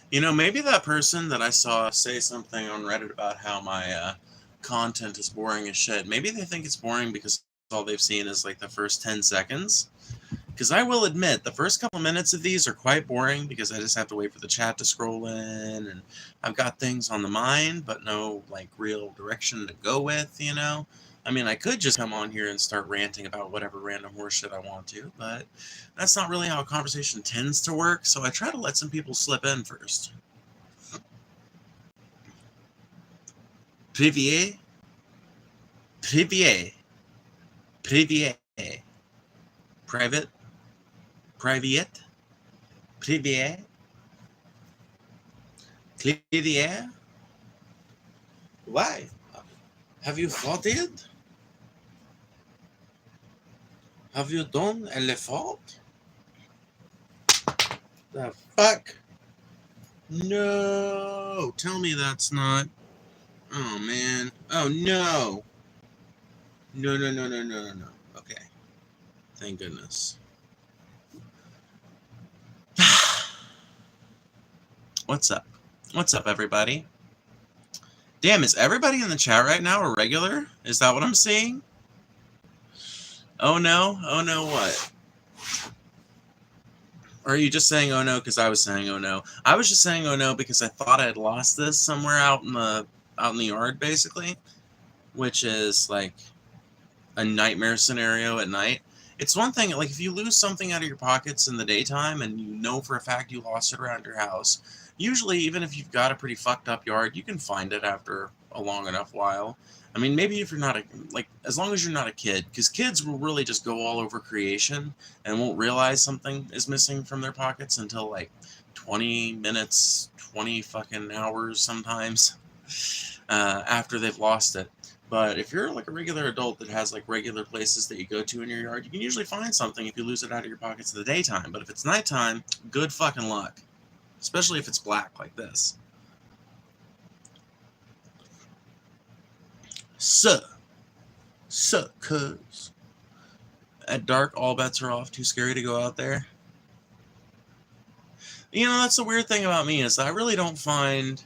You know, maybe that person that I saw say something on Reddit about how my content is boring as shit, maybe they think it's boring because all they've seen is like the first 10 seconds. Because I will admit, the first couple minutes of these are quite boring because I just have to wait for the chat to scroll in, and I've got things on the mind, but no, like, real direction to go with, you know? I mean, I could just come on here and start ranting about whatever random horseshit I want to, but that's not really how a conversation tends to work, so I try to let some people slip in first. Privier, privier, privier, private, private, privier, Clavier? Why? Have you fought it? Have you done a l'effort? The fuck? No! Tell me that's not... Oh, man. Oh, no! No, no, no, no, no, no, no. Okay. Thank goodness. What's up? What's up, everybody? Damn, is everybody in the chat right now a regular? Is that what I'm seeing? Oh, no? Oh, no, what? Or are you just saying oh no because I was saying oh no? I was just saying oh no because I thought I had lost this somewhere out in the yard, basically, which is like a nightmare scenario at night. It's one thing, like if you lose something out of your pockets in the daytime and you know for a fact you lost it around your house, usually even if you've got a pretty fucked up yard, you can find it after a long enough while. I mean, maybe if you're not as long as you're not a kid, because kids will really just go all over creation and won't realize something is missing from their pockets until like 20 minutes, 20 fucking hours sometimes after they've lost it. But if you're like a regular adult that has like regular places that you go to in your yard, you can usually find something if you lose it out of your pockets in the daytime. But if it's nighttime, good fucking luck. Especially if it's black like this. Cuz. At dark, all bets are off. Too scary to go out there. You know, that's the weird thing about me is I really don't find...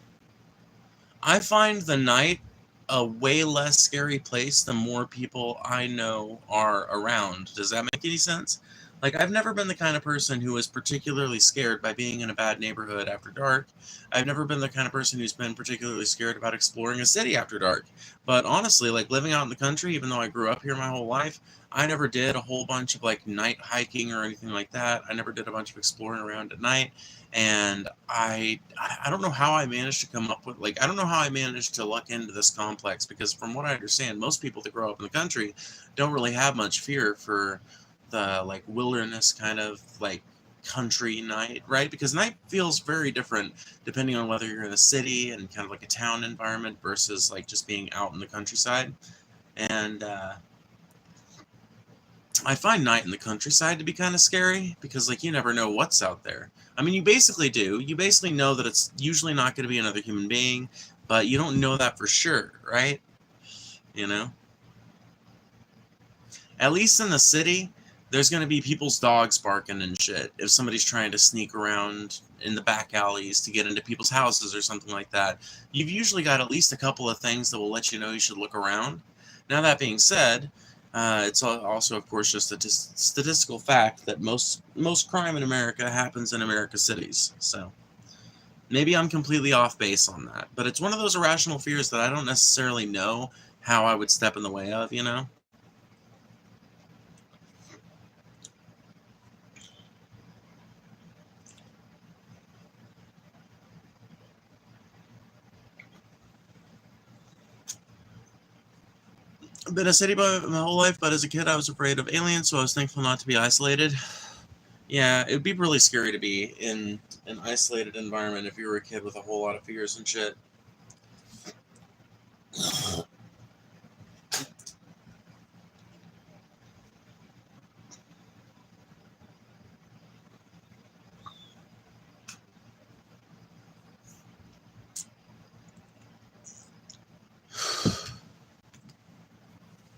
I find the night a way less scary place the more people I know are around. Does that make any sense? Like, I've never been the kind of person who is particularly scared by being in a bad neighborhood after dark. I've never been the kind of person who's been particularly scared about exploring a city after dark. But honestly, like, living out in the country, even though I grew up here my whole life, I never did a whole bunch of, like, night hiking or anything like that. I never did a bunch of exploring around at night. And I don't know how I managed to come up with, like, I don't know how I managed to luck into this complex, because from what I understand, most people that grow up in the country don't really have much fear for the, like, wilderness kind of, like, country night, right? Because night feels very different depending on whether you're in a city and kind of like a town environment versus, like, just being out in the countryside. And I find night in the countryside to be kind of scary because, like, you never know what's out there. I mean, you basically do. You basically know that it's usually not going to be another human being, but you don't know that for sure, right? You know? At least in the city, there's going to be people's dogs barking and shit if somebody's trying to sneak around in the back alleys to get into people's houses or something like that. You've usually got at least a couple of things that will let you know you should look around. Now, that being said, it's also, of course, just a statistical fact that most crime in America happens in America cities. So maybe I'm completely off base on that. But it's one of those irrational fears that I don't necessarily know how I would step in the way of, you know? I've been a city boy my whole life, but as a kid I was afraid of aliens, so I was thankful not to be isolated. Yeah, it would be really scary to be in an isolated environment if you were a kid with a whole lot of fears and shit.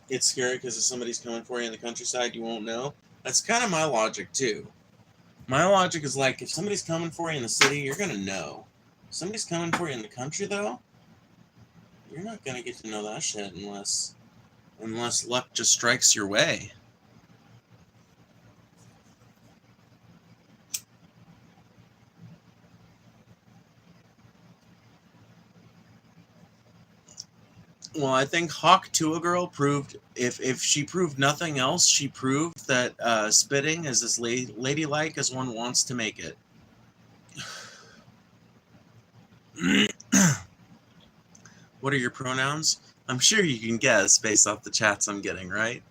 It's scary because if somebody's coming for you in the countryside, you won't know. That's kind of my logic too. My logic is like, if somebody's coming for you in the city, you're gonna know. If somebody's coming for you in the country, though, you're not gonna get to know that shit unless luck just strikes your way. Well, I think Hawk Tuah Girl proved, if she proved nothing else, she proved that spitting is as ladylike as one wants to make it. What are your pronouns? I'm sure you can guess based off the chats I'm getting, right?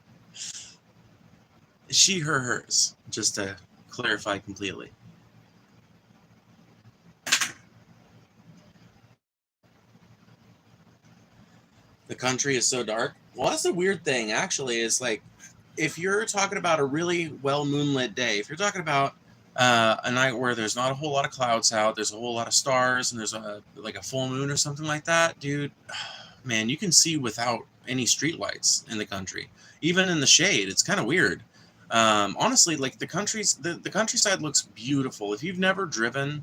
She, her, hers, just to clarify completely. The country is so dark. Well, that's a weird thing, actually, is like, if you're talking about a really well moonlit day, if you're talking about a night where there's not a whole lot of clouds out, there's a whole lot of stars, and there's a full moon or something like that, dude, man, you can see without any streetlights in the country, even in the shade. It's kind of weird. Honestly, like the countryside looks beautiful. If you've never driven,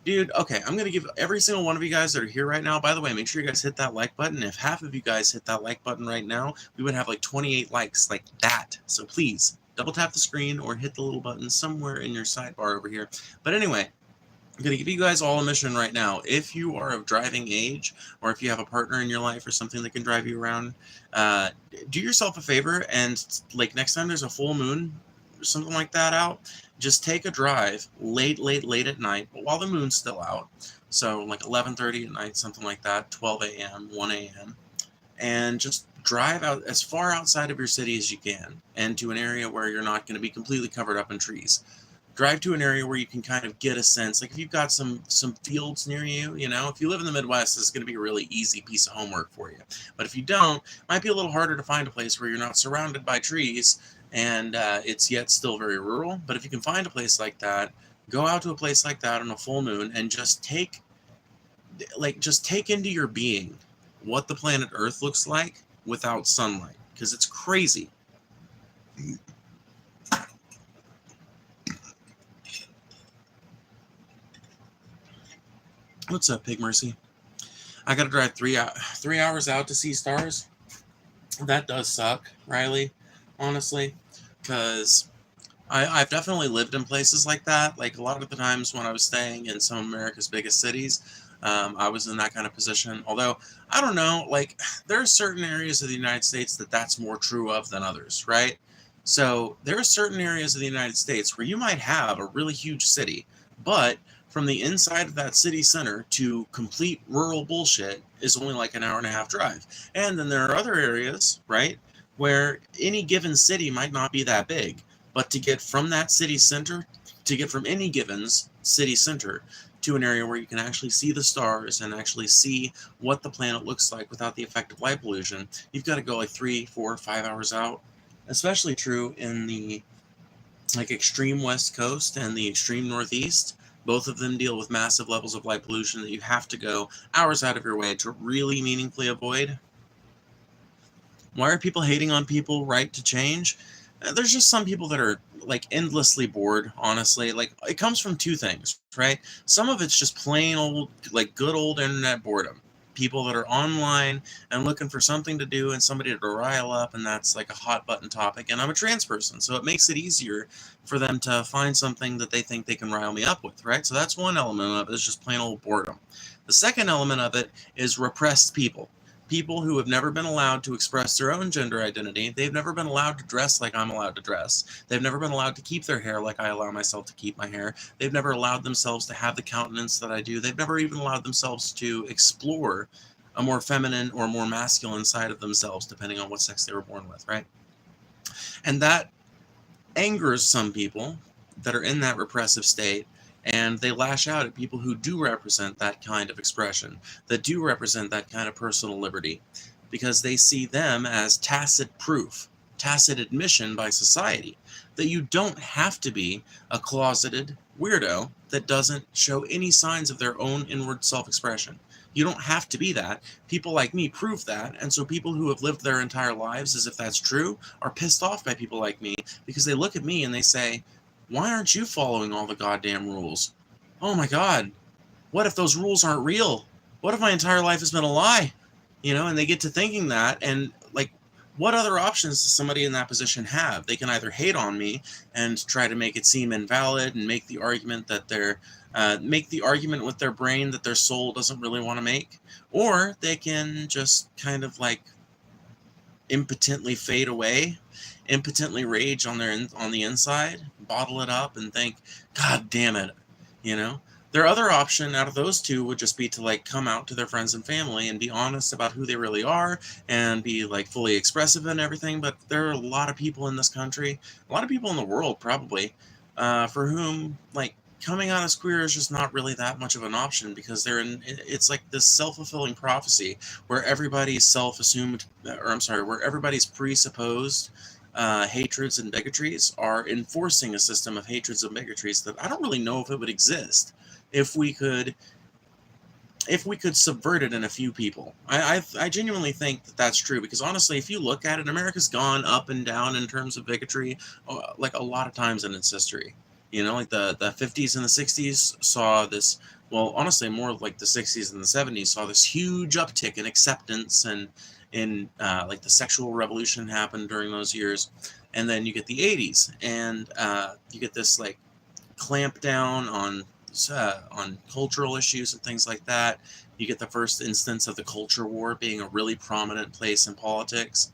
dude, okay, I'm going to give every single one of you guys that are here right now, by the way, make sure you guys hit that like button. If half of you guys hit that like button right now, we would have like 28 likes, like that. So please, double tap the screen or hit the little button somewhere in your sidebar over here. But anyway, I'm going to give you guys all a mission right now. If you are of driving age, or if you have a partner in your life or something that can drive you around, do yourself a favor and, like, next time there's a full moon or something like that out, just take a drive late at night, but while the moon's still out. So like 11:30 at night, something like that, 12 a.m., 1 a.m., and just drive out as far outside of your city as you can and to an area where you're not going to be completely covered up in trees. Drive to an area where you can kind of get a sense, like if you've got some fields near you, you know, if you live in the Midwest, this is going to be a really easy piece of homework for you. But if you don't, it might be a little harder to find a place where you're not surrounded by trees and it's yet still very rural. But if you can find a place like that, go out to a place like that on a full moon and just take into your being what the planet Earth looks like without sunlight, because it's crazy. What's up, Pig Mercy? I gotta drive 3 hours out to see stars. That does suck, Riley, honestly, because I've definitely lived in places like that. Like a lot of the times when I was staying in some of America's biggest cities, I was in that kind of position. Although, I don't know, like there are certain areas of the United States that's more true of than others, right? So there are certain areas of the United States where you might have a really huge city, but from the inside of that city center to complete rural bullshit is only like an hour and a half drive. And then there are other areas, right, where any given city might not be that big, but to get from that city center, to get from any given city center to an area where you can actually see the stars and actually see what the planet looks like without the effect of light pollution, you've got to go like 3, 4, 5 hours out. Especially true in the like extreme west coast and the extreme northeast. Both of them deal with massive levels of light pollution that you have to go hours out of your way to really meaningfully avoid. Why are people hating on people right to change? There's just some people that are like endlessly bored, honestly. Like it comes from two things, right? Some of it's just plain old, like good old internet boredom. People that are online and looking for something to do and somebody to rile up, and that's like a hot button topic. And I'm a trans person, so it makes it easier for them to find something that they think they can rile me up with, right? So that's one element of it, is just plain old boredom. The second element of it is repressed people. People who have never been allowed to express their own gender identity. They've never been allowed to dress like I'm allowed to dress. They've never been allowed to keep their hair like I allow myself to keep my hair. They've never allowed themselves to have the countenance that I do. They've never even allowed themselves to explore a more feminine or more masculine side of themselves, depending on what sex they were born with, right? And that angers some people that are in that repressive state, and they lash out at people who do represent that kind of expression, that do represent that kind of personal liberty, because they see them as tacit proof, tacit admission by society that you don't have to be a closeted weirdo that doesn't show any signs of their own inward self-expression. You don't have to be that. People like me prove that. And so people who have lived their entire lives as if that's true are pissed off by people like me because they look at me and they say, why aren't you following all the goddamn rules? Oh my God. What if those rules aren't real? What if my entire life has been a lie? And they get to thinking that, and like, what other options does somebody in that position have? They can either hate on me and try to make it seem invalid and make the argument that make the argument with their brain that their soul doesn't really want to make, or they can just kind of like impotently fade away, impotently rage on the inside, bottle it up, and think, God damn it, you know. Their other option out of those two would just be to like come out to their friends and family and be honest about who they really are and be like fully expressive and everything. But there are a lot of people in this country, a lot of people in the world probably, for whom like coming out as queer is just not really that much of an option because it's like this self-fulfilling prophecy where everybody's self-assumed, or I'm sorry, where everybody's presupposed hatreds and bigotries are enforcing a system of hatreds and bigotries that I don't really know if it would exist if we could subvert it in a few people. I genuinely think that that's true because honestly, if you look at it, America's gone up and down in terms of bigotry like a lot of times in its history. Like the 50s and the 60s saw this, well, honestly, more like the 60s and the 70s saw this huge uptick in acceptance and in like the sexual revolution happened during those years. And then you get the 80s and you get this like clamp down on cultural issues and things like that. You get the first instance of the culture war being a really prominent place in politics.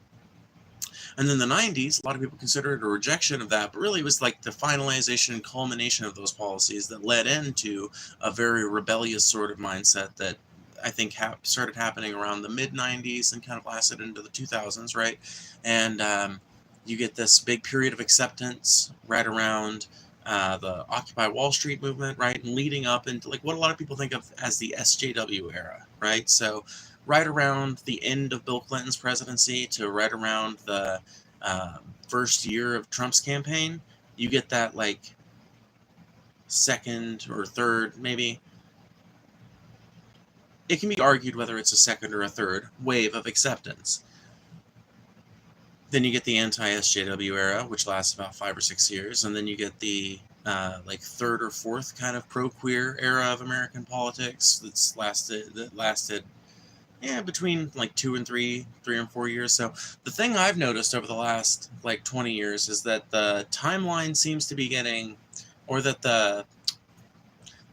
And then the 90s, a lot of people consider it a rejection of that, but really it was like the finalization and culmination of those policies that led into a very rebellious sort of mindset that I think started happening around the mid-90s and kind of lasted into the 2000s, right? And you get this big period of acceptance right around the Occupy Wall Street movement, right? And leading up into like what a lot of people think of as the SJW era, right? So right around the end of Bill Clinton's presidency to right around the first year of Trump's campaign, you get that like second or third, maybe. It can be argued whether it's a second or a third wave of acceptance. Then you get the anti-SJW era, which lasts about 5 or 6 years, and then you get the like third or fourth kind of pro-queer era of American politics that lasted between like 2 and 3 and 4 years. So the thing I've noticed over the last like 20 years is that the timeline seems to be getting, or that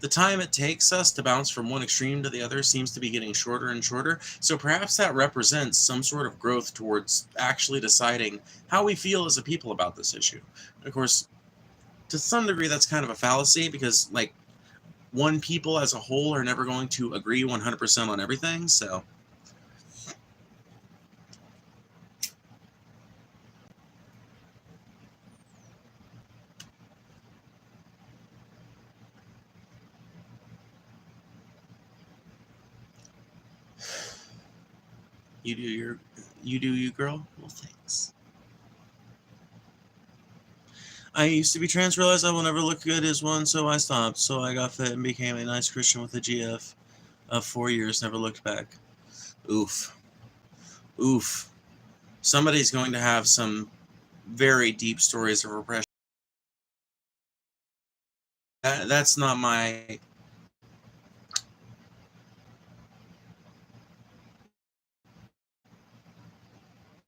the time it takes us to bounce from one extreme to the other seems to be getting shorter and shorter. So perhaps that represents some sort of growth towards actually deciding how we feel as a people about this issue. And of course, to some degree, that's kind of a fallacy because, like, one people as a whole are never going to agree 100% on everything. So you do you, girl. Well, thanks. I used to be trans, realized I will never look good as one, so I stopped. So I got fit and became a nice Christian with a GF of 4 years, never looked back. Oof. Oof. Somebody's going to have some very deep stories of repression. That's not my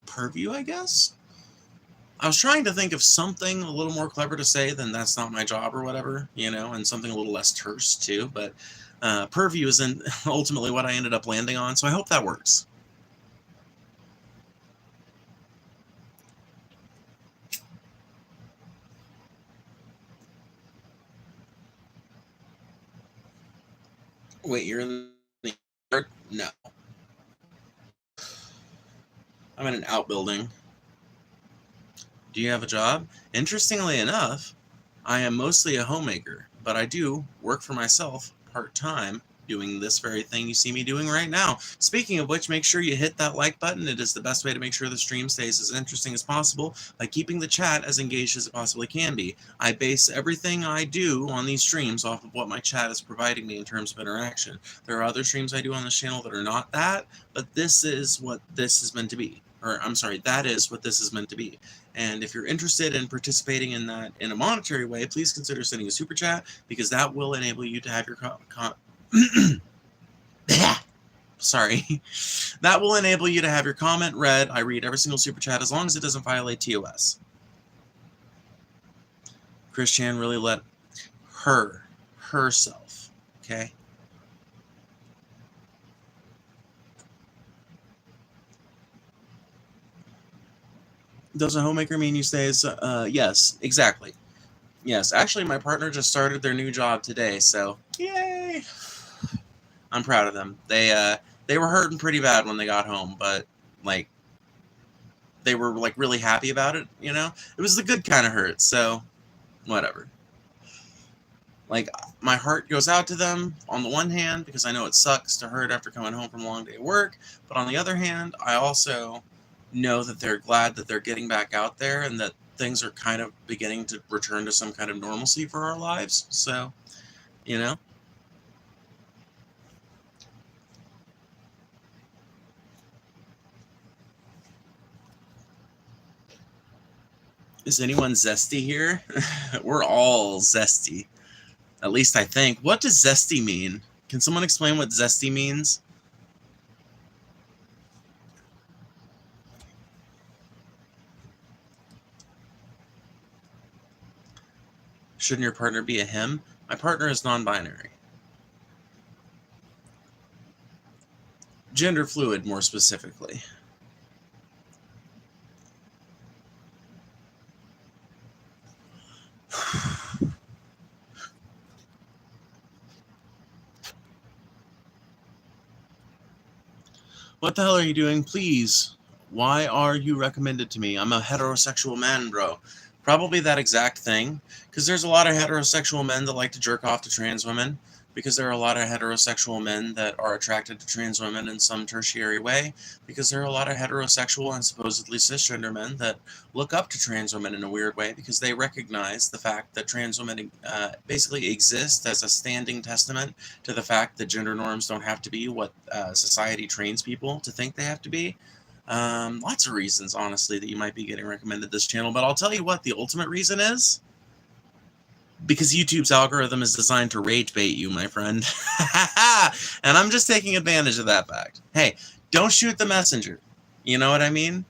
purview, I guess. I was trying to think of something a little more clever to say than that's not my job or whatever, and something a little less terse too. But purview isn't ultimately what I ended up landing on, so I hope that works. Wait, you're in the yard? No. I'm in an outbuilding. Do you have a job? Interestingly enough, I am mostly a homemaker, but I do work for myself part-time doing this very thing you see me doing right now. Speaking of which, make sure you hit that like button. It is the best way to make sure the stream stays as interesting as possible by keeping the chat as engaged as it possibly can be. I base everything I do on these streams off of what my chat is providing me in terms of interaction. There are other streams I do on this channel that are not that, but this is what this is meant to be. Or, I'm sorry, that is what this is meant to be. And if you're interested in participating in that in a monetary way, please consider sending a super chat, because that will enable you to have your sorry. That will enable you to have your comment read. I read every single super chat as long as it doesn't violate TOS. Chris Chan really let herself, okay? Does a homemaker mean you stay as, yes, exactly. Yes, actually my partner just started their new job today, so yay! I'm proud of them. They were hurting pretty bad when they got home, but like they were like really happy about it, you know? It was the good kind of hurt, so whatever. Like, my heart goes out to them on the one hand because I know it sucks to hurt after coming home from a long day of work, but on the other hand, I also know that they're glad that they're getting back out there and that things are kind of beginning to return to some kind of normalcy for our lives. So, you know. Is anyone zesty here? We're all zesty. At least I think. What does zesty mean? Can someone explain what zesty means? Shouldn't your partner be a him? My partner is non-binary. Gender fluid, more specifically. What the hell are you doing? Please. Why are you recommended to me? I'm a heterosexual man, bro. Probably that exact thing. Because there's a lot of heterosexual men that like to jerk off to trans women. Because there are a lot of heterosexual men that are attracted to trans women in some tertiary way. Because there are a lot of heterosexual and supposedly cisgender men that look up to trans women in a weird way. Because they recognize the fact that trans women basically exist as a standing testament to the fact that gender norms don't have to be what society trains people to think they have to be. Lots of reasons, honestly, that you might be getting recommended this channel. But I'll tell you what the ultimate reason is. Because YouTube's algorithm is designed to rage bait you, my friend. And I'm just taking advantage of that fact. Hey, don't shoot the messenger. You know what I mean?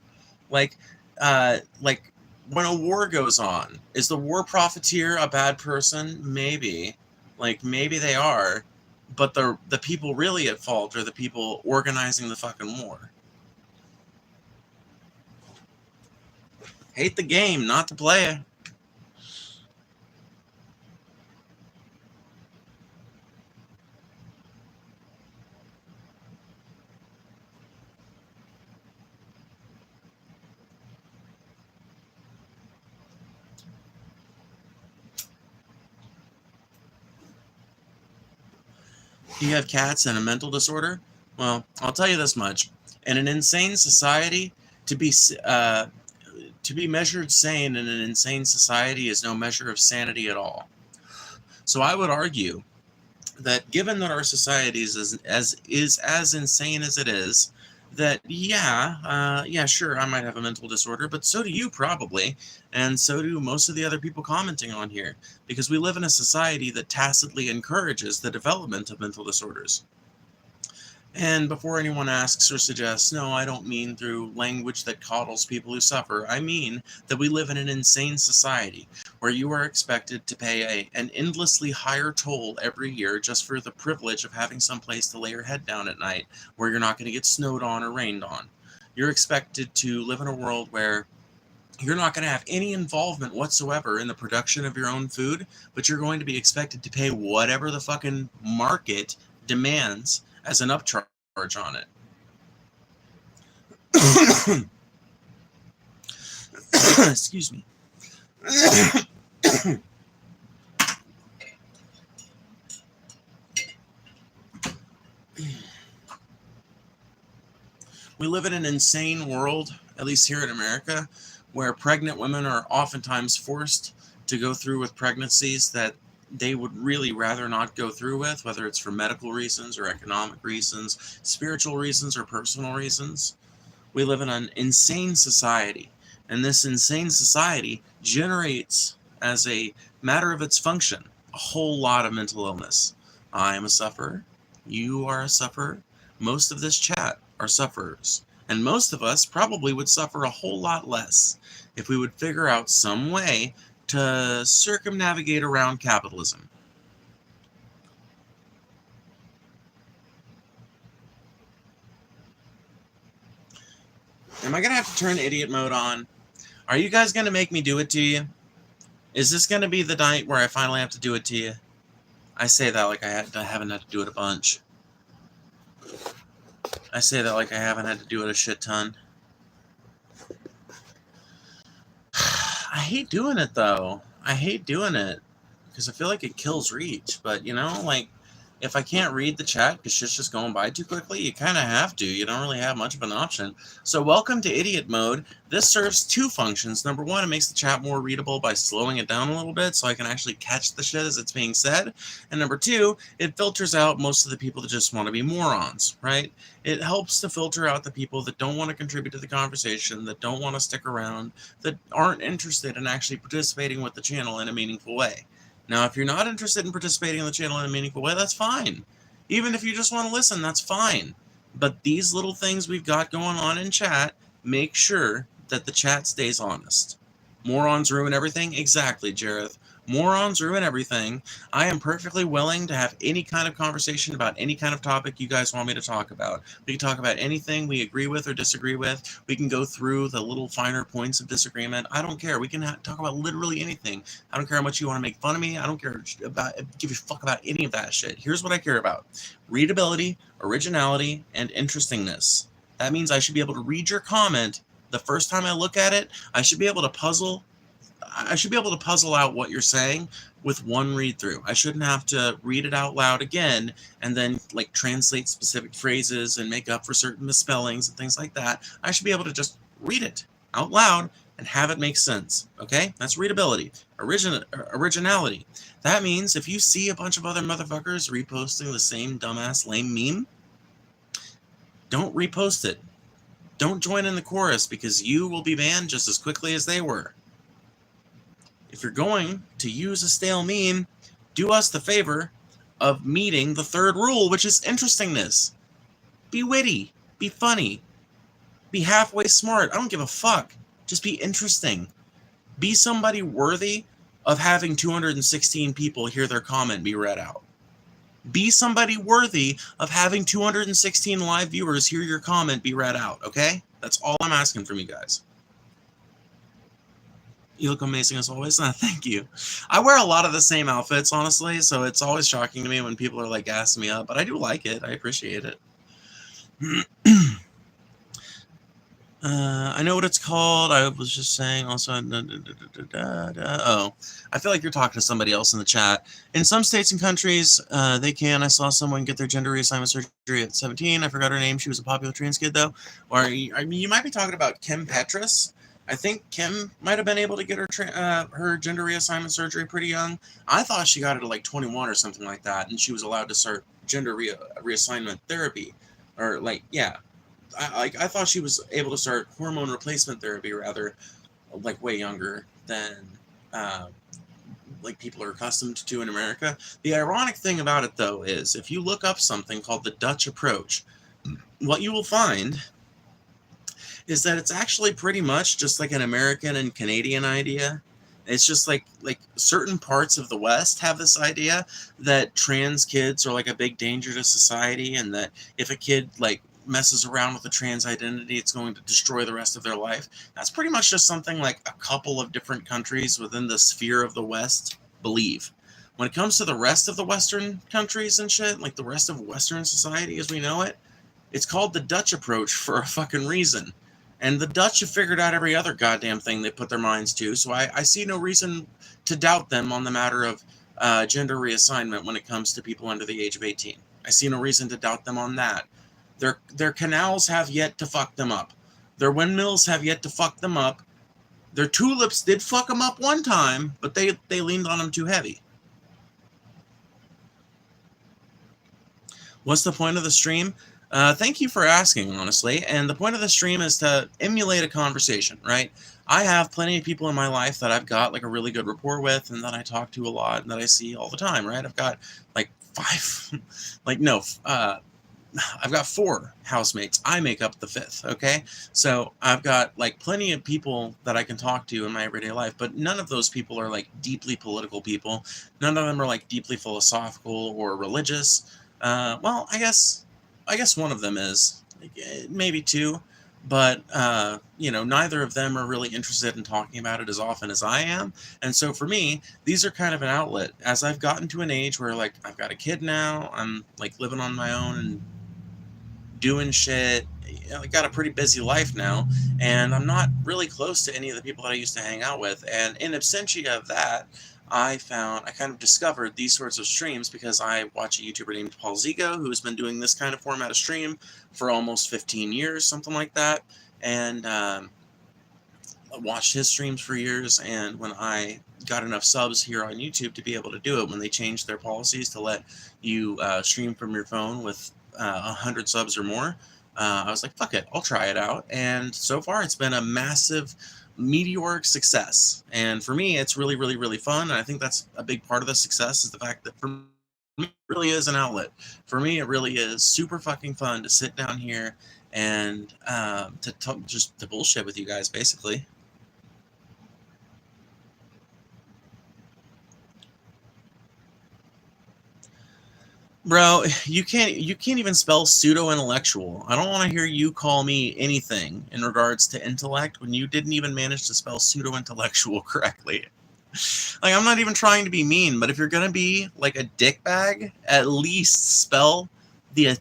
Like when a war goes on, is the war profiteer a bad person? Maybe. Like, maybe they are. But the people really at fault are the people organizing the fucking war. Hate the game, not to play it. Do you have cats and a mental disorder? Well, I'll tell you this much. In an insane society, to be measured sane in an insane society is no measure of sanity at all. So I would argue that given that our society is as insane as it is, that yeah, sure, I might have a mental disorder, but so do you probably, and so do most of the other people commenting on here, because we live in a society that tacitly encourages the development of mental disorders. And before anyone asks or suggests, no, I don't mean through language that coddles people who suffer. I mean that we live in an insane society where you are expected to pay an endlessly higher toll every year just for the privilege of having some place to lay your head down at night where you're not going to get snowed on or rained on. You're expected to live in a world where you're not going to have any involvement whatsoever in the production of your own food, but you're going to be expected to pay whatever the fucking market demands as an upcharge on it. Excuse me. We live in an insane world, at least here in America, where pregnant women are oftentimes forced to go through with pregnancies that they would really rather not go through with, whether it's for medical reasons or economic reasons, spiritual reasons or personal reasons. We live in an insane society, and this insane society generates, as a matter of its function, a whole lot of mental illness. I am a sufferer. You are a sufferer. Most of this chat are sufferers. And most of us probably would suffer a whole lot less if we would figure out some way to circumnavigate around capitalism. Am I going to have to turn idiot mode on? Are you guys going to make me do it to you? Is this going to be the night where I finally have to do it to you? I say that like I haven't had to do it a bunch. I say that like I haven't had to do it a shit ton. I hate doing it, though. I hate doing it because I feel like it kills reach. But, you know, like, if I can't read the chat because shit's just going by too quickly, you kind of have to. You don't really have much of an option. So welcome to idiot mode. This serves two functions. Number one, it makes the chat more readable by slowing it down a little bit so I can actually catch the shit as it's being said. And number two, it filters out most of the people that just want to be morons, right? It helps to filter out the people that don't want to contribute to the conversation, that don't want to stick around, that aren't interested in actually participating with the channel in a meaningful way. Now, if you're not interested in participating in the channel in a meaningful way, that's fine. Even if you just want to listen, that's fine. But these little things we've got going on in chat make sure that the chat stays honest. Morons ruin everything? Exactly, Jareth. Morons ruin everything. I am perfectly willing to have any kind of conversation about any kind of topic you guys want me to talk about. We can talk about anything we agree with or disagree with. We can go through the little finer points of disagreement. I don't care. We can talk about literally anything. I don't care how much you want to make fun of me. I don't care about give a fuck about any of that shit. Here's what I care about: readability, originality, and interestingness. That means I should be able to read your comment the first time I look at it. I should be able to puzzle out what you're saying with one read through. I shouldn't have to read it out loud again and then like translate specific phrases and make up for certain misspellings and things like that. I should be able to just read it out loud and have it make sense. Okay? That's readability. Originality. That means if you see a bunch of other motherfuckers reposting the same dumbass lame meme, don't repost it. Don't join in the chorus because you will be banned just as quickly as they were. If you're going to use a stale meme, do us the favor of meeting the third rule, which is interestingness. Be witty. Be funny. Be halfway smart. I don't give a fuck. Just be interesting. Be somebody worthy of having 216 people hear their comment be read out. Be somebody worthy of having 216 live viewers hear your comment be read out, okay? That's all I'm asking from you guys. You look amazing as always. Thank you. I wear a lot of the same outfits, honestly, so it's always shocking to me when people are like gassing me up, but I do like it. I appreciate it. I know what it's called. I was just saying also. Oh, I feel like you're talking to somebody else in the chat. In some states and countries, they can. I saw someone get their gender reassignment surgery at 17. I forgot her name. She was a popular trans kid, though. Or I mean, you might be talking about Kim Petras. I think Kim might have been able to get her gender reassignment surgery pretty young. I thought she got it at like 21 or something like that, and she was allowed to start gender reassignment therapy, or like I thought she was able to start hormone replacement therapy rather, like way younger than like people are accustomed to in America. The ironic thing about it though is if you look up something called the Dutch approach, what you will find is that it's actually pretty much just like an American and Canadian idea. It's just like certain parts of the West have this idea that trans kids are like a big danger to society, and that if a kid like messes around with a trans identity, it's going to destroy the rest of their life. That's pretty much just something like a couple of different countries within the sphere of the West believe. When it comes to the rest of the Western countries and shit, like the rest of Western society as we know it, it's called the Dutch approach for a fucking reason. And the Dutch have figured out every other goddamn thing they put their minds to, so I see no reason to doubt them on the matter of gender reassignment when it comes to people under the age of 18. I see no reason to doubt them on that. Their canals have yet to fuck them up. Their windmills have yet to fuck them up. Their tulips did fuck them up one time, but they leaned on them too heavy. What's the point of the stream? Thank you for asking, honestly. And the point of the stream is to emulate a conversation, right? I have plenty of people in my life that I've got like a really good rapport with and that I talk to a lot and that I see all the time, right? I've got like I've got 4 housemates. I make up the 5th, okay? So I've got like plenty of people that I can talk to in my everyday life, but none of those people are like deeply political people. None of them are like deeply philosophical or religious. Well, I guess one of them is, maybe 2, but neither of them are really interested in talking about it as often as I am. And so for me, these are kind of an outlet. As I've gotten to an age where like I've got a kid now, I'm like living on my own and doing shit. I got a pretty busy life now, and I'm not really close to any of the people that I used to hang out with. And in absentia of that, I kind of discovered these sorts of streams because I watch a YouTuber named Paul Zigo, who's been doing this kind of format of stream for almost 15 years, something like that. And I watched his streams for years, and when I got enough subs here on YouTube to be able to do it, when they changed their policies to let you stream from your phone with 100 subs or more, I was like, fuck it, I'll try it out. And so far it's been a massive meteoric success, and for me it's really, really, really fun. And I think that's a big part of the success, is the fact that for me it really is an outlet. For me it really is super fucking fun to sit down here and to talk, just to bullshit with you guys, basically. Bro, you can't even spell pseudo-intellectual. I don't want to hear you call me anything in regards to intellect when you didn't even manage to spell pseudo-intellectual correctly. Like, I'm not even trying to be mean, but if you're gonna be like a dickbag, at least spell the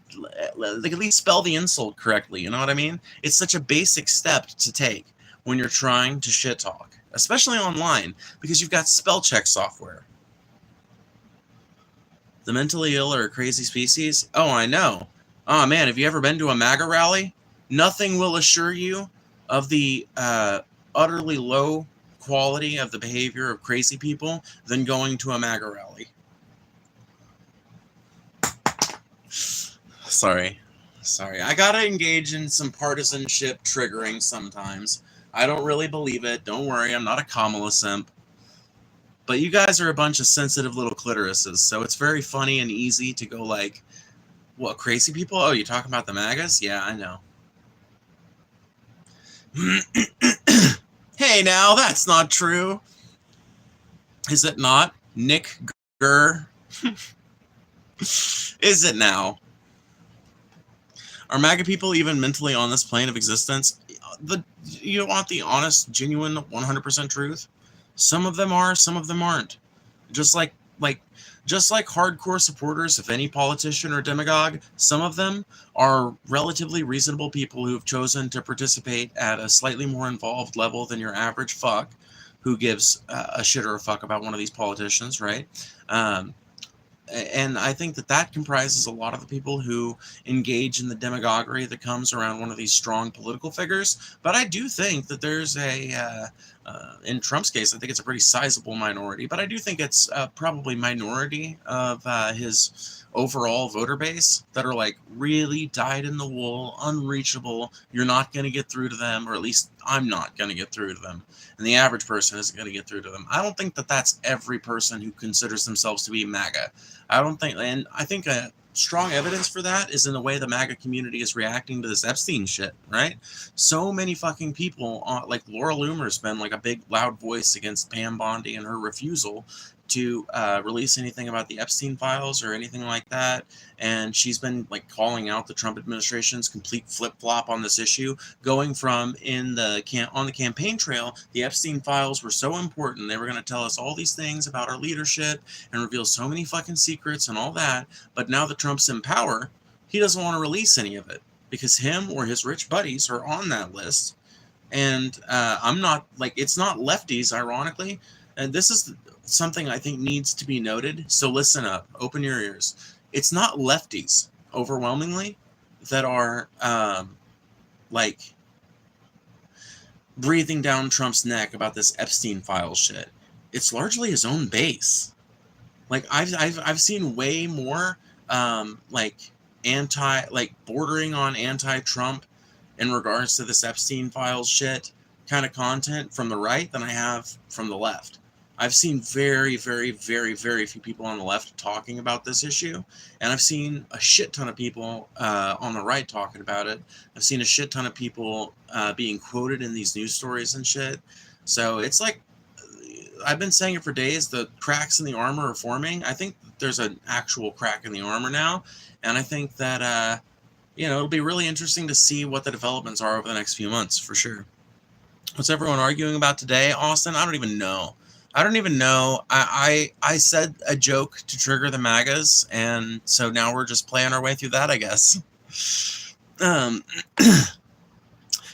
insult correctly. You know what I mean? It's such a basic step to take when you're trying to shit talk, especially online, because you've got spell check software. The mentally ill are a crazy species? Oh, I know. Oh, man, have you ever been to a MAGA rally? Nothing will assure you of the utterly low quality of the behavior of crazy people than going to a MAGA rally. Sorry. I gotta engage in some partisanship triggering sometimes. I don't really believe it. Don't worry, I'm not a Kamala simp. But you guys are a bunch of sensitive little clitorises, so it's very funny and easy to go like, what, crazy people? Oh, you talking about the MAGAs? Yeah, I know. Hey, now, that's not true. Is it not? Nick Gurr? Is it now? Are MAGA people even mentally on this plane of existence? You want the honest, genuine, 100% truth? Some of them are, some of them aren't. Just like hardcore supporters of any politician or demagogue, some of them are relatively reasonable people who have chosen to participate at a slightly more involved level than your average fuck who gives a shit or a fuck about one of these politicians, right? And I think that comprises a lot of the people who engage in the demagoguery that comes around one of these strong political figures. But I do think that there's in Trump's case, I think it's a pretty sizable minority, but I do think it's probably minority of his overall voter base that are like really dyed in the wool, unreachable. You're not going to get through to them, or at least I'm not going to get through to them. And the average person isn't going to get through to them. I don't think that that's every person who considers themselves to be MAGA. And I think strong evidence for that is in the way the MAGA community is reacting to this Epstein shit, right? So many fucking people, like Laura Loomer's been like a big loud voice against Pam Bondi and her refusal to release anything about the Epstein files or anything like that. And she's been like calling out the Trump administration's complete flip-flop on this issue, going from on the campaign trail, the Epstein files were so important. They were going to tell us all these things about our leadership and reveal so many fucking secrets and all that. But now that Trump's in power, he doesn't want to release any of it because him or his rich buddies are on that list. And I'm not like, it's not lefties, ironically. And this is something I think needs to be noted. So listen up, open your ears. It's not lefties overwhelmingly that are like breathing down Trump's neck about this Epstein file shit, it's largely his own base. Like I've seen way more like bordering on anti-Trump in regards to this Epstein files shit kind of content from the right than I have from the left. I've seen very, very, very, very few people on the left talking about this issue, and I've seen a shit ton of people on the right talking about it. I've seen a shit ton of people being quoted in these news stories and shit. So it's like, I've been saying it for days, the cracks in the armor are forming. I think there's an actual crack in the armor now, and I think that, it'll be really interesting to see what the developments are over the next few months, for sure. What's everyone arguing about today, Austin? I don't even know. I said a joke to trigger the MAGAs, and so now we're just playing our way through that, I guess.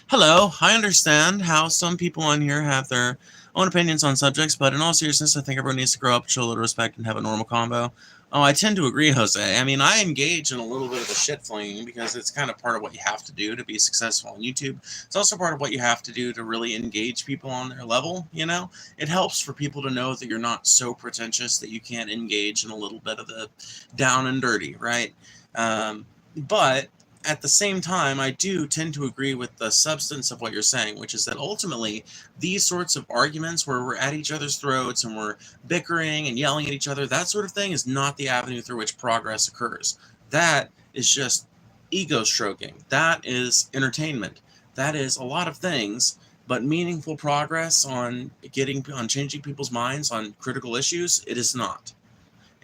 Hello, I understand how some people on here have their own opinions on subjects, but in all seriousness, I think everyone needs to grow up, show a little respect, and have a normal combo. Oh, I tend to agree, Jose. I mean, I engage in a little bit of the shit flinging because it's kind of part of what you have to do to be successful on YouTube. It's also part of what you have to do to really engage people on their level, you know? It helps for people to know that you're not so pretentious that you can't engage in a little bit of the down and dirty, right? But at the same time, I do tend to agree with the substance of what you're saying, which is that ultimately these sorts of arguments where we're at each other's throats and we're bickering and yelling at each other, that sort of thing is not the avenue through which progress occurs. That is just ego stroking. That is entertainment. That is a lot of things, but meaningful progress on changing people's minds on critical issues, it is not.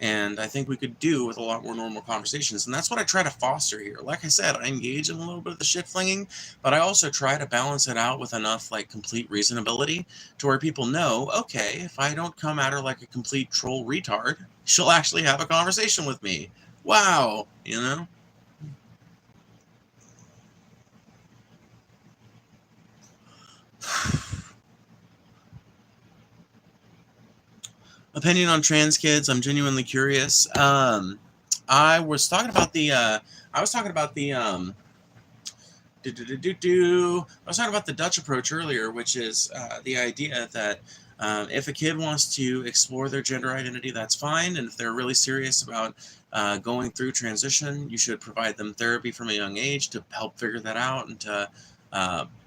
And I think we could do with a lot more normal conversations. And that's what I try to foster here. Like I said, I engage in a little bit of the shit flinging, but I also try to balance it out with enough like complete reasonability to where people know, okay, if I don't come at her like a complete troll retard, she'll actually have a conversation with me. Wow, you know? Opinion on trans kids, I'm genuinely curious. I was talking about the Dutch approach earlier, which is the idea that if a kid wants to explore their gender identity, that's fine, and if they're really serious about going through transition, you should provide them therapy from a young age to help figure that out and to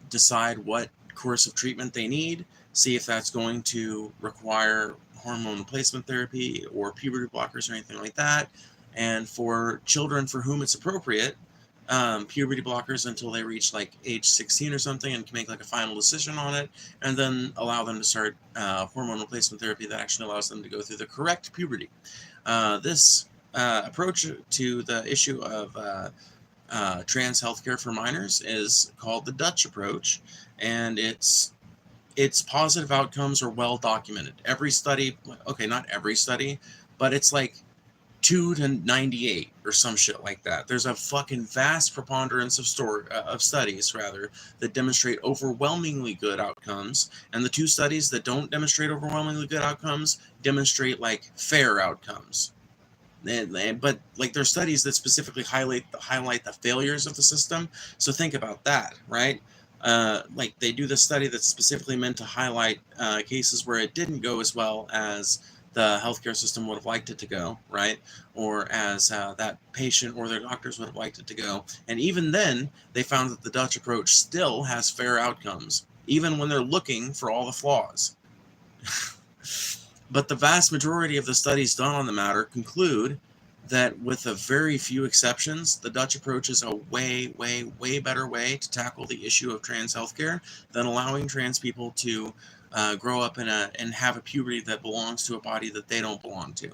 decide what course of treatment they need, see if that's going to require hormone replacement therapy or puberty blockers or anything like that. And for children for whom it's appropriate, puberty blockers until they reach like age 16 or something and can make like a final decision on it, and then allow them to start hormone replacement therapy that actually allows them to go through the correct puberty. This approach to the issue of trans healthcare for minors is called the Dutch approach, and its positive outcomes are well documented. Every study, okay, not every study, but it's like 2 to 98 or some shit like that. There's a fucking vast preponderance of studies that demonstrate overwhelmingly good outcomes, and the 2 studies that don't demonstrate overwhelmingly good outcomes demonstrate like fair outcomes. But like there's studies that specifically highlight the failures of the system. So think about that, right? Like they do this study that's specifically meant to highlight cases where it didn't go as well as the healthcare system would have liked it to go, right? Or as that patient or their doctors would have liked it to go. And even then, they found that the Dutch approach still has fair outcomes, even when they're looking for all the flaws. But the vast majority of the studies done on the matter conclude that with a very few exceptions, the Dutch approach is a way, way, way better way to tackle the issue of trans healthcare than allowing trans people to grow up and have a puberty that belongs to a body that they don't belong to.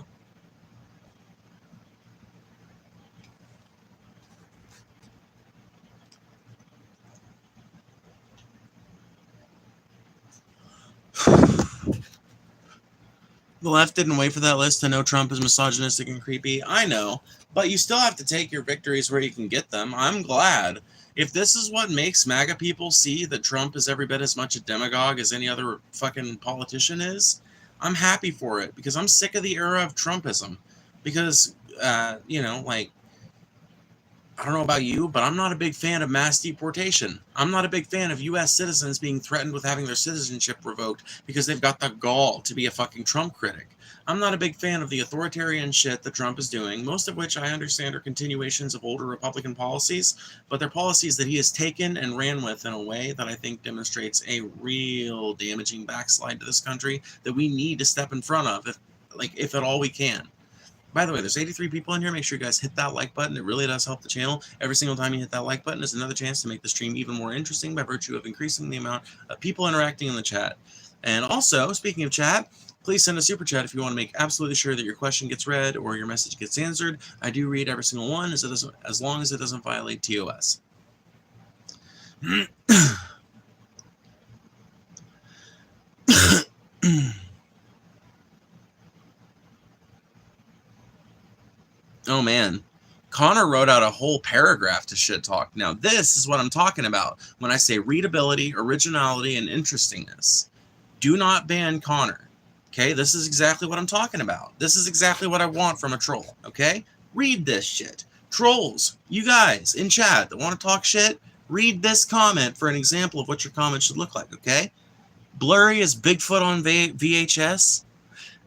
The left didn't wait for that list to know Trump is misogynistic and creepy. I know, but you still have to take your victories where you can get them. I'm glad. If this is what makes MAGA people see that Trump is every bit as much a demagogue as any other fucking politician is, I'm happy for it, because I'm sick of the era of Trumpism. Because, I don't know about you, but I'm not a big fan of mass deportation. I'm not a big fan of U.S. citizens being threatened with having their citizenship revoked because they've got the gall to be a fucking Trump critic. I'm not a big fan of the authoritarian shit that Trump is doing, most of which I understand are continuations of older Republican policies, but they're policies that he has taken and ran with in a way that I think demonstrates a real damaging backslide to this country that we need to step in front of, if at all we can. By the way, there's 83 people in here. Make sure you guys hit that like button. It really does help the channel. Every single time you hit that like button is another chance to make the stream even more interesting by virtue of increasing the amount of people interacting in the chat. And also, speaking of chat, please send a super chat if you want to make absolutely sure that your question gets read or your message gets answered. I do read every single one as long as it doesn't violate TOS. Oh man, Connor wrote out a whole paragraph to shit talk. Now this is what I'm talking about when I say readability, originality, and interestingness. Do not ban Connor. Okay, this is exactly what I'm talking about. This is exactly what I want from a troll. Okay, read this shit. Trolls, you guys in chat that want to talk shit, read this comment for an example of what your comment should look like. Okay, blurry as Bigfoot on VHS.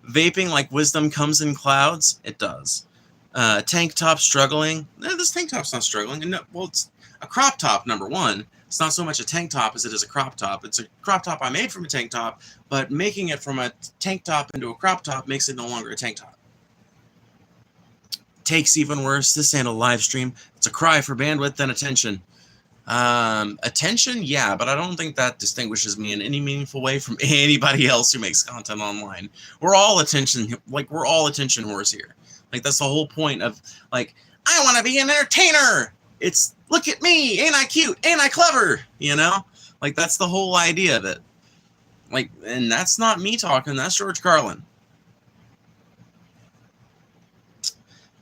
Vaping like wisdom comes in clouds. It does. Tank top struggling. This tank top's not struggling. No, well, it's a crop top, number one. It's not so much a tank top as it is a crop top. It's a crop top I made from a tank top, but making it from a tank top into a crop top makes it no longer a tank top. Takes even worse. This ain't a live stream. It's a cry for bandwidth and attention. Attention, yeah, but I don't think that distinguishes me in any meaningful way from anybody else who makes content online. We're all attention whores here. Like, that's the whole point of, like, I want to be an entertainer. It's, look at me. Ain't I cute? Ain't I clever? You know? Like, that's the whole idea of it. Like, and that's not me talking. That's George Carlin.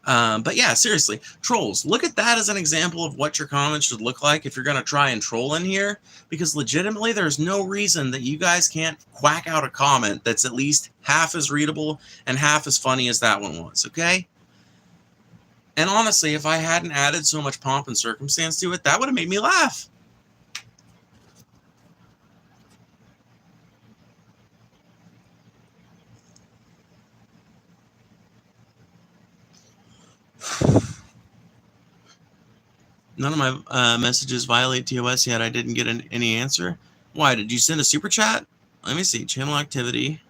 But yeah, seriously, trolls, look at that as an example of what your comments should look like if you're going to try and troll in here, because legitimately there's no reason that you guys can't quack out a comment that's at least half as readable and half as funny as that one was, okay? And honestly, if I hadn't added so much pomp and circumstance to it, that would have made me laugh. None of my messages violate TOS yet. I didn't get any answer. Why? Did you send a super chat? Let me see. Channel activity.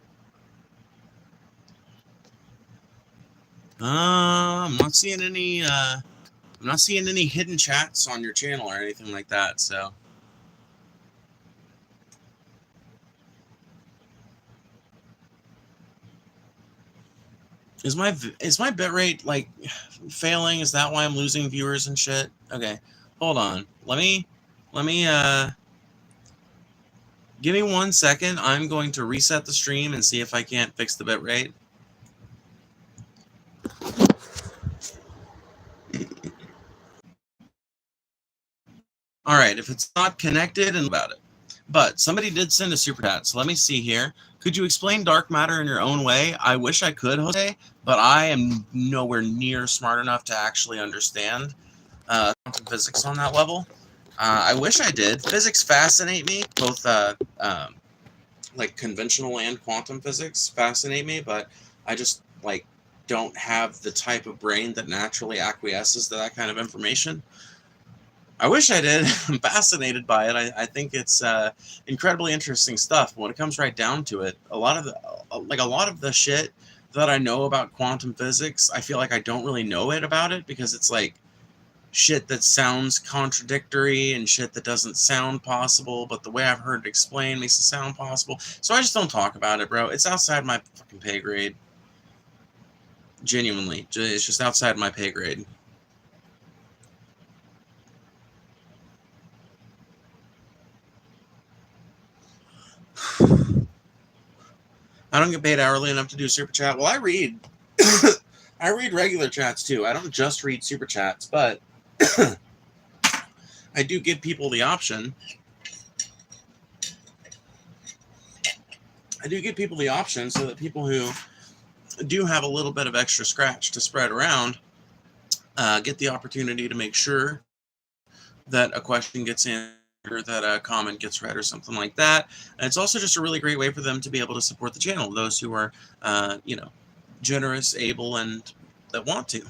I'm not seeing any. I'm not seeing any hidden chats on your channel or anything like that. So. Is my bitrate like failing? Is that why I'm losing viewers and shit? Okay, hold on. Let me give me 1 second. I'm going to reset the stream and see if I can't fix the bitrate. All right, if it's not connected, and about it. But somebody did send a super chat, so let me see here. Could you explain dark matter in your own way? I wish I could, Jose, but I am nowhere near smart enough to actually understand quantum physics on that level. I wish I did. Physics fascinate me, both like conventional and quantum physics fascinate me, but I just like don't have the type of brain that naturally acquiesces to that kind of information. I wish I did. I'm fascinated by it. I think it's incredibly interesting stuff. When it comes right down to it, a lot of the shit that I know about quantum physics, I feel like I don't really know it about it because it's like shit that sounds contradictory and shit that doesn't sound possible, but the way I've heard it explained makes it sound possible. So I just don't talk about it, bro. It's outside my fucking pay grade. Genuinely. It's just outside my pay grade. I don't get paid hourly enough to do super chat. Well, I read I read regular chats too. I don't just read super chats, but I do give people the option. I do give people the option so that people who do have a little bit of extra scratch to spread around get the opportunity to make sure that a question gets answered, or that a comment gets read, or something like that. And it's also just a really great way for them to be able to support the channel, those who are, generous, able, and that want to.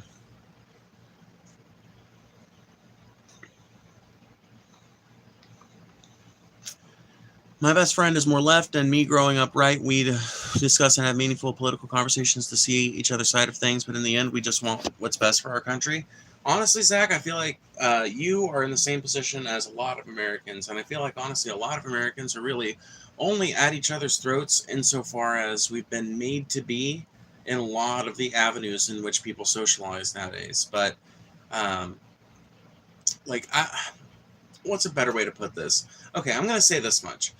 My best friend is more left, and me growing up right, we'd discuss and have meaningful political conversations to see each other's side of things, but in the end, we just want what's best for our country. Honestly, Zach, I feel like you are in the same position as a lot of Americans, and I feel like, honestly, a lot of Americans are really only at each other's throats insofar as we've been made to be in a lot of the avenues in which people socialize nowadays. But, um, like, what's a better way to put this? Okay, I'm going to say this much.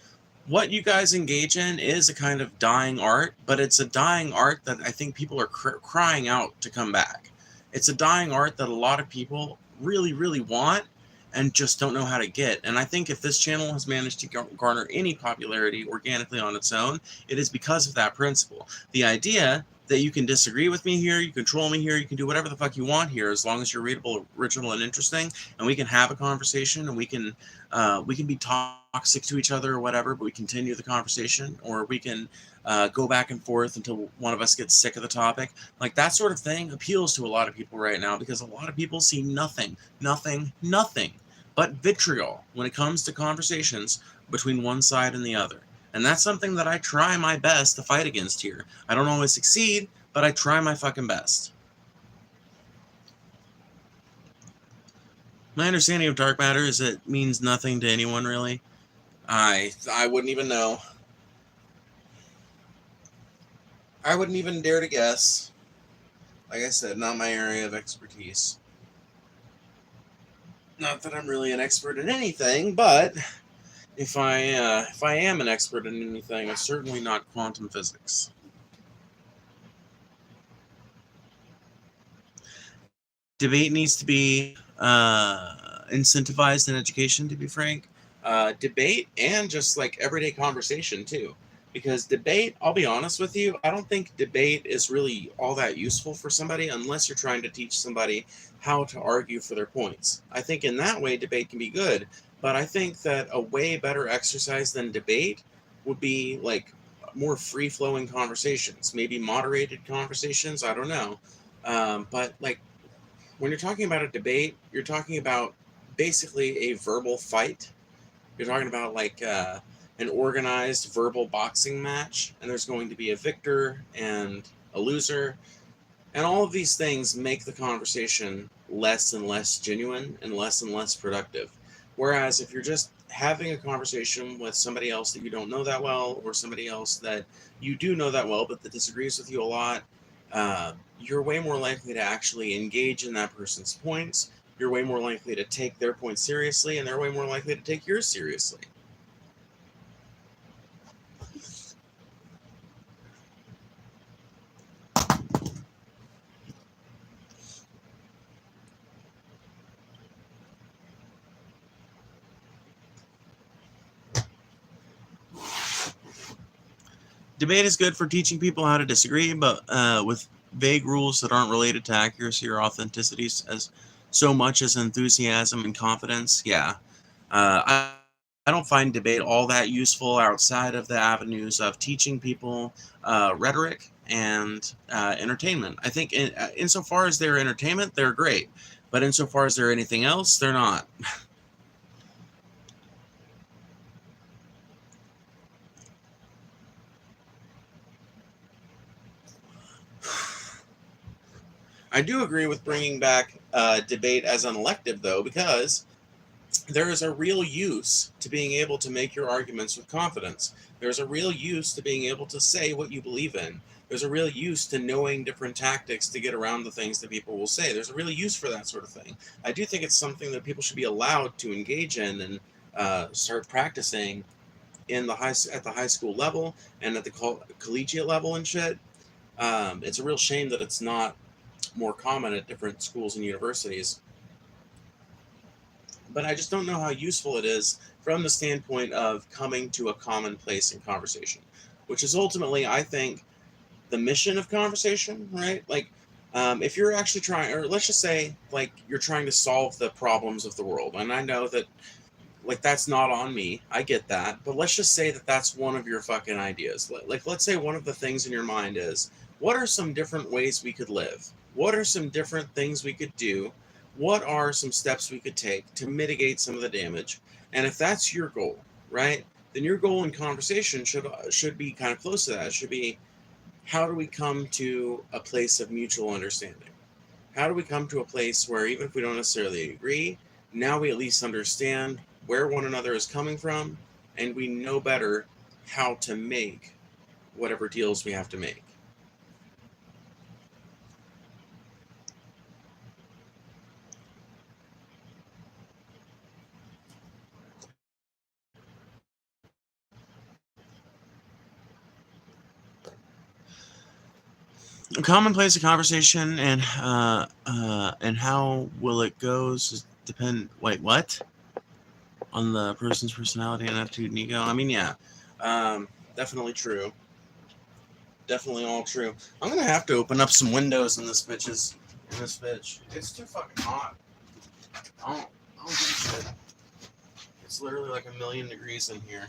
What you guys engage in is a kind of dying art, but it's a dying art that I think people are crying out to come back. It's a dying art that a lot of people really, really want and just don't know how to get. And I think if this channel has managed to garner any popularity organically on its own, it is because of that principle. The idea that you can disagree with me here, you can troll me here, you can do whatever the fuck you want here, as long as you're readable, original, and interesting, and we can have a conversation, and we can be toxic to each other or whatever, but we continue the conversation, or we can go back and forth until one of us gets sick of the topic. Like, that sort of thing appeals to a lot of people right now, because a lot of people see nothing but vitriol when it comes to conversations between one side and the other. And that's something that I try my best to fight against here. I don't always succeed, but I try my fucking best. My understanding of dark matter is it means nothing to anyone, really. I wouldn't even know. I wouldn't even dare to guess. Like I said, not my area of expertise. Not that I'm really an expert in anything, but if I am an expert in anything, it's certainly not quantum physics. Debate needs to be incentivized in education, to be frank. Debate and just like everyday conversation too. Because debate, I'll be honest with you, I don't think debate is really all that useful for somebody unless you're trying to teach somebody how to argue for their points. I think in that way debate can be good, but I think that a way better exercise than debate would be like more free-flowing conversations, maybe moderated conversations, I don't know. But like when you're talking about a debate, you're talking about basically a verbal fight. You're talking about like an organized verbal boxing match, and there's going to be a victor and a loser. And all of these things make the conversation less and less genuine and less productive. Whereas if you're just having a conversation with somebody else that you don't know that well, or somebody else that you do know that well but that disagrees with you a lot, you're way more likely to actually engage in that person's points. You're way more likely to take their points seriously, and they're way more likely to take yours seriously. Debate is good for teaching people how to disagree, but with vague rules that aren't related to accuracy or authenticity as so much as enthusiasm and confidence. Yeah. I don't find debate all that useful outside of the avenues of teaching people rhetoric and entertainment. I think insofar as they're entertainment, they're great. But insofar as they're anything else, they're not. I do agree with bringing back debate as an elective, though, because there is a real use to being able to make your arguments with confidence. There's a real use to being able to say what you believe in. There's a real use to knowing different tactics to get around the things that people will say. There's a real use for that sort of thing. I do think it's something that people should be allowed to engage in and start practicing at the high school level and at the collegiate level and shit. It's a real shame that it's not more common at different schools and universities. But I just don't know how useful it is from the standpoint of coming to a common place in conversation, which is ultimately, I think, the mission of conversation, right? Like, If you're actually trying, or let's just say, like, you're trying to solve the problems of the world, and I know that, like, that's not on me. I get that. But let's just say that that's one of your fucking ideas. Like, let's say one of the things in your mind is, what are some different ways we could live? What are some different things we could do? What are some steps we could take to mitigate some of the damage? And if that's your goal, right, then your goal in conversation should be kind of close to that. It should be, how do we come to a place of mutual understanding? How do we come to a place where, even if we don't necessarily agree, now we at least understand where one another is coming from, and we know better how to make whatever deals we have to make? A common place of conversation, and how will it goes depend. Wait, what? On the person's personality and attitude and ego. I mean, yeah, definitely true. Definitely all true. I'm gonna have to open up some windows in this bitches. In this bitch, it's too fucking hot. I don't give a shit. It's literally like 1,000,000 degrees in here.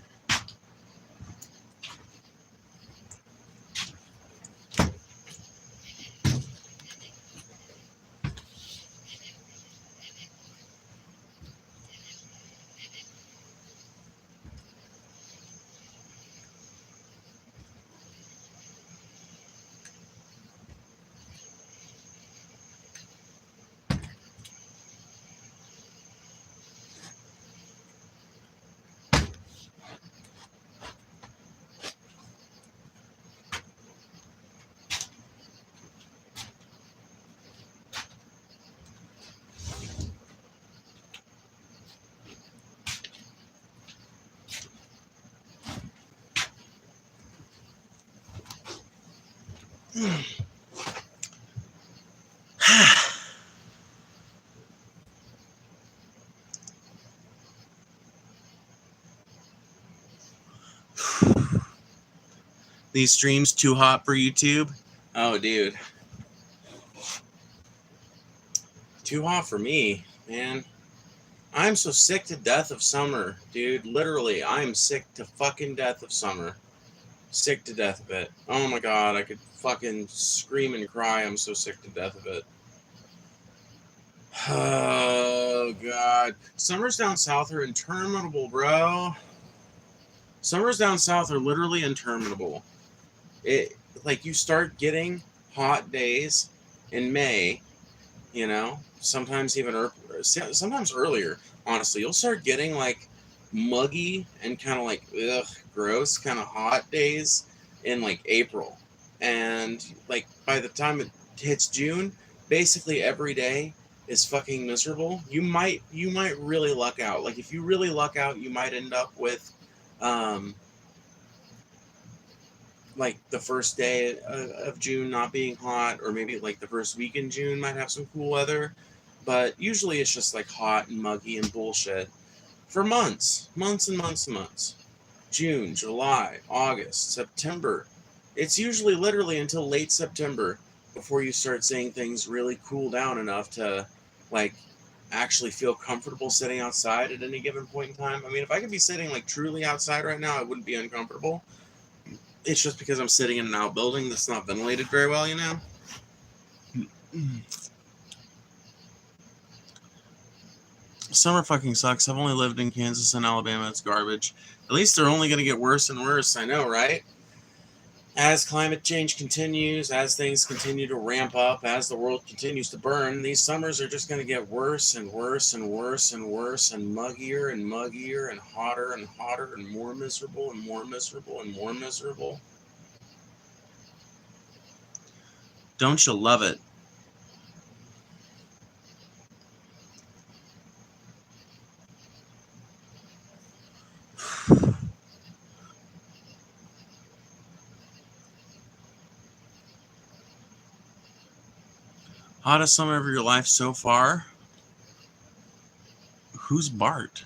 These streams too hot for YouTube? Oh, dude. Too hot for me, man. I'm so sick to death of summer, dude. Literally, I'm sick to fucking death of summer. Sick to death of it. Oh my god, I could fucking scream and cry. I'm so sick to death of it. Oh god. Summers down south are interminable, bro. Summers down south are literally interminable. It, like, you start getting hot days in May, sometimes even sometimes earlier. Honestly, you'll start getting like muggy and kind of like gross, kind of hot days in like April, and like by the time it hits June, basically every day is fucking miserable. You might really luck out. Like, if you really luck out, you might end up with um like the first day of June not being hot, or maybe like the first week in June might have some cool weather, but usually it's just like hot and muggy and bullshit for months, months and months and months. June, July, August, September. It's usually literally until late September before you start seeing things really cool down enough to, like, actually feel comfortable sitting outside at any given point in time. I mean, if I could be sitting like truly outside right now, I wouldn't be uncomfortable. It's just because I'm sitting in an outbuilding that's not ventilated very well. Summer fucking sucks. I've only lived in Kansas and Alabama. It's garbage. At least they're only going to get worse and worse. I know, right? As climate change continues, as things continue to ramp up, as the world continues to burn, these summers are just going to get worse and worse and worse and worse and muggier and muggier and hotter and more miserable and more miserable and more miserable. Don't you love it? Hottest summer of your life so far? Who's Bart?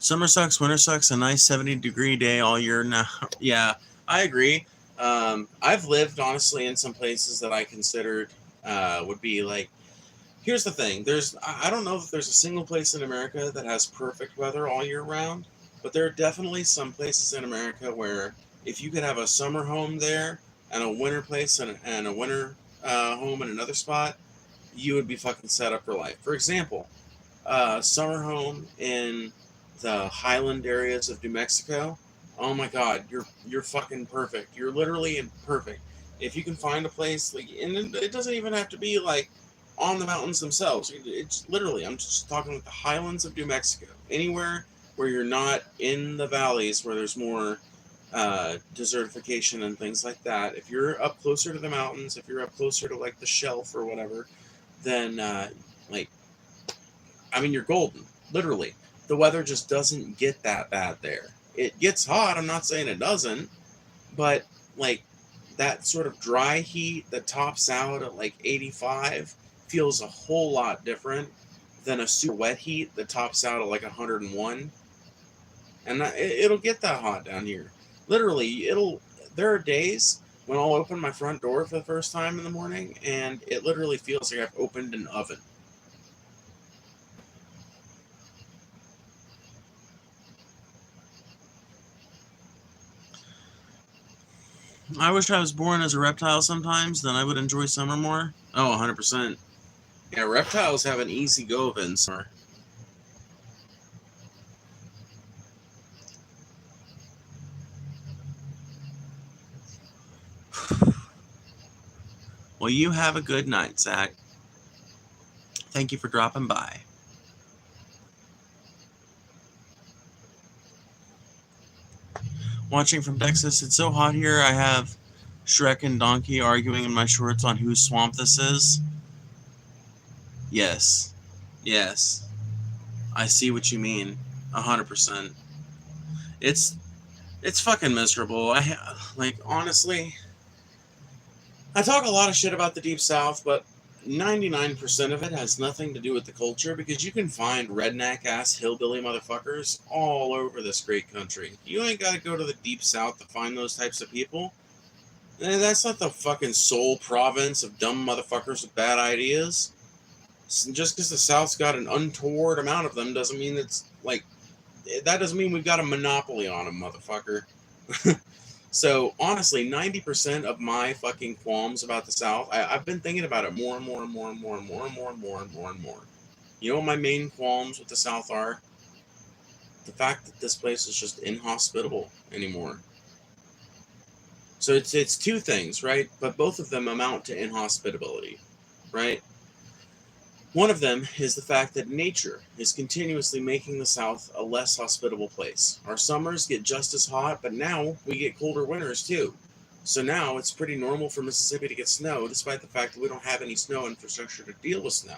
Summer sucks, winter sucks, a nice 70-degree day all year now. Yeah, I agree. I've lived, honestly, in some places that I considered would be like, here's the thing. I don't know if there's a single place in America that has perfect weather all year round, but there are definitely some places in America where if you could have a summer home there and a winter place and a winter home in another spot, you would be fucking set up for life. For example, summer home in the highland areas of New Mexico. Oh my God, you're fucking perfect. You're literally perfect. If you can find a place like, and it doesn't even have to be like on the mountains themselves. It's literally, I'm just talking like the highlands of New Mexico. Anywhere where you're not in the valleys where there's more desertification and things like that. If you're up closer to the mountains, if you're up closer to like the shelf or whatever, then like I mean, you're golden, literally. The weather just doesn't get that bad there. It gets hot, I'm not saying it doesn't, but like that sort of dry heat that tops out at like 85 feels a whole lot different than a super wet heat that tops out at like 101. And it'll get that hot down here. Literally, there are days when I'll open my front door for the first time in the morning and it literally feels like I've opened an oven. I wish I was born as a reptile sometimes, then I would enjoy summer more. Oh, 100%. Yeah, reptiles have an easy go of it in summer. Well, you have a good night, Zach. Thank you for dropping by. Watching from Texas, it's so hot here, I have Shrek and Donkey arguing in my shorts on whose swamp this is. Yes. Yes. I see what you mean. 100%. It's it's fucking miserable. Like, honestly, I talk a lot of shit about the Deep South, but 99% of it has nothing to do with the culture because you can find redneck ass hillbilly motherfuckers all over this great country. You ain't got to go to the Deep South to find those types of people. And that's not the fucking sole province of dumb motherfuckers with bad ideas. Just because the South's got an untoward amount of them doesn't mean it's like, that doesn't mean we've got a monopoly on them, motherfucker. So honestly, 90% of my fucking qualms about the South, I've been thinking about it more and more and more and more and more and more and more and more and more. You know what my main qualms with the South are? The fact that this place is just inhospitable anymore. So it's two things, right? But both of them amount to inhospitability, right? One of them is the fact that nature is continuously making the South a less hospitable place. Our summers get just as hot, but now we get colder winters too. So now it's pretty normal for Mississippi to get snow, despite the fact that we don't have any snow infrastructure to deal with snow.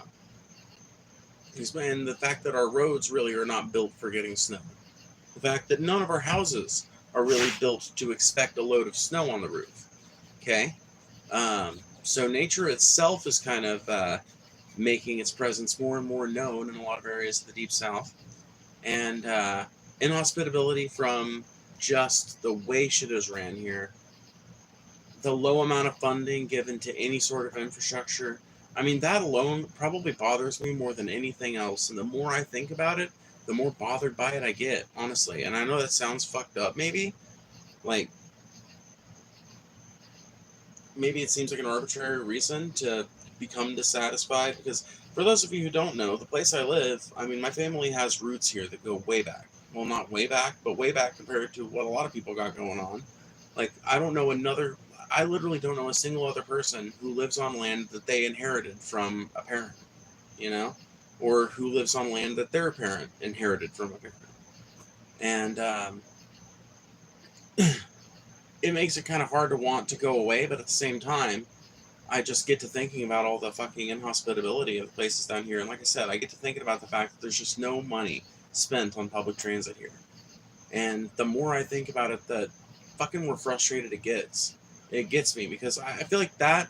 And the fact that our roads really are not built for getting snow. The fact that none of our houses are really built to expect a load of snow on the roof. Okay? So nature itself is kind of making its presence more and more known in a lot of areas of the Deep South. And inhospitability from just the way shit is ran here, the low amount of funding given to any sort of infrastructure. I mean, that alone probably bothers me more than anything else. And the more I think about it, the more bothered by it I get, honestly. And I know that sounds fucked up, maybe. Like, maybe it seems like an arbitrary reason to become dissatisfied, because for those of you who don't know, the place I live, I mean, my family has roots here that go way back. Well, not way back, but way back compared to what a lot of people got going on. Like, I literally don't know a single other person who lives on land that they inherited from a parent, you know? Or who lives on land that their parent inherited from a parent. And it makes it kind of hard to want to go away, but at the same time, I just get to thinking about all the fucking inhospitability of the places down here. And like I said, I get to thinking about the fact that there's just no money spent on public transit here. And the more I think about it, the fucking more frustrated it gets. It gets me because I feel like that,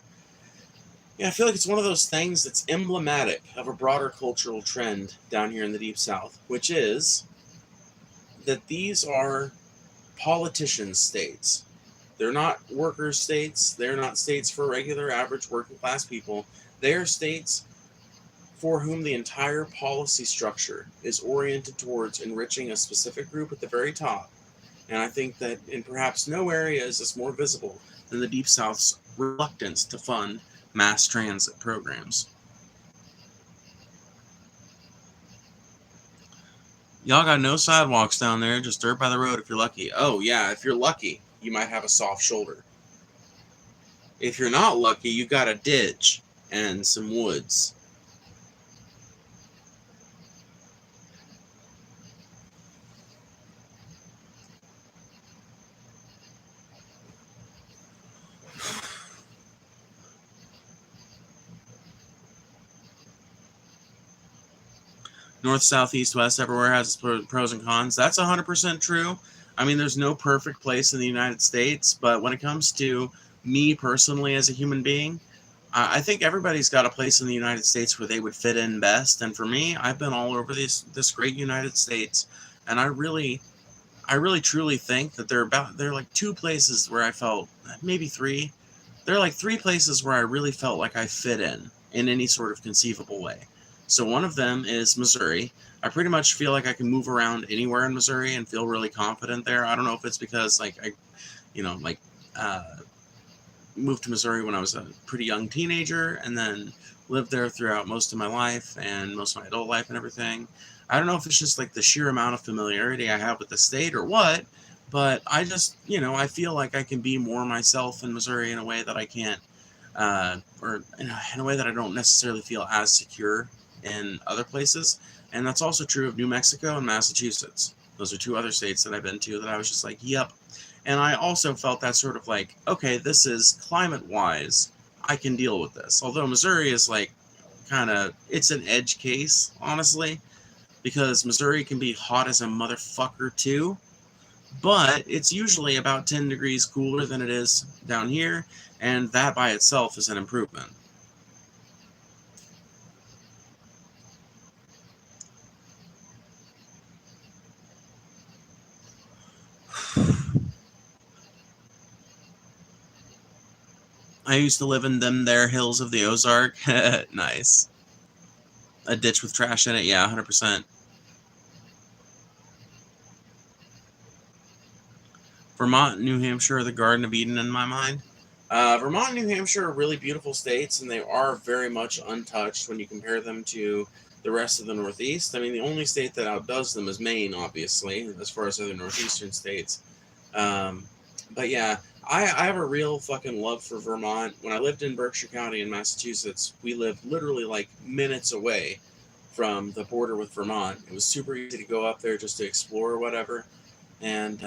yeah, I feel like it's one of those things that's emblematic of a broader cultural trend down here in the Deep South, which is that these are politician states. They're not worker states. They're not states for regular, average, working class people. They are states for whom the entire policy structure is oriented towards enriching a specific group at the very top. And I think that in perhaps no area is this more visible than the Deep South's reluctance to fund mass transit programs. Y'all got no sidewalks down there, just dirt by the road if you're lucky. Oh, yeah, if you're lucky, you might have a soft shoulder. If you're not lucky, you got a ditch and some woods. North, south, east, west, everywhere has its pros and cons. That's 100% true. I mean, there's no perfect place in the United States, but when it comes to me personally as a human being, I think everybody's got a place in the United States where they would fit in best. And for me, I've been all over this great United States, and I really truly think that there are like two places where I felt, maybe three. There are like three places where I really felt like I fit in any sort of conceivable way. So one of them is Missouri. I pretty much feel like I can move around anywhere in Missouri and feel really confident there. I don't know if it's because like I, uh, moved to Missouri when I was a pretty young teenager and then lived there throughout most of my life and most of my adult life and everything. I don't know if it's just like the sheer amount of familiarity I have with the state or what, but I just, I feel like I can be more myself in Missouri in a way that I can't, or in a way that I don't necessarily feel as secure in other places. And that's also true of New Mexico and Massachusetts. Those are two other states that I've been to that I was just like, yep. And I also felt that sort of like, okay, this is climate-wise, I can deal with this. Although Missouri is like it's an edge case, honestly, because Missouri can be hot as a motherfucker too, but it's usually about 10 degrees cooler than it is down here, and that by itself is an improvement. I used to live in them there hills of the Ozark. Nice. A ditch with trash in it, yeah, 100%. Vermont, New Hampshire are the Garden of Eden in my mind. Vermont and New Hampshire are really beautiful states, and they are very much untouched when you compare them to the rest of the Northeast. I mean, the only state that outdoes them is Maine, obviously, as far as other Northeastern states. Um, but yeah, I have a real fucking love for Vermont. When I lived in Berkshire County in Massachusetts, we lived literally like minutes away from the border with Vermont. It was super easy to go up there just to explore or whatever. And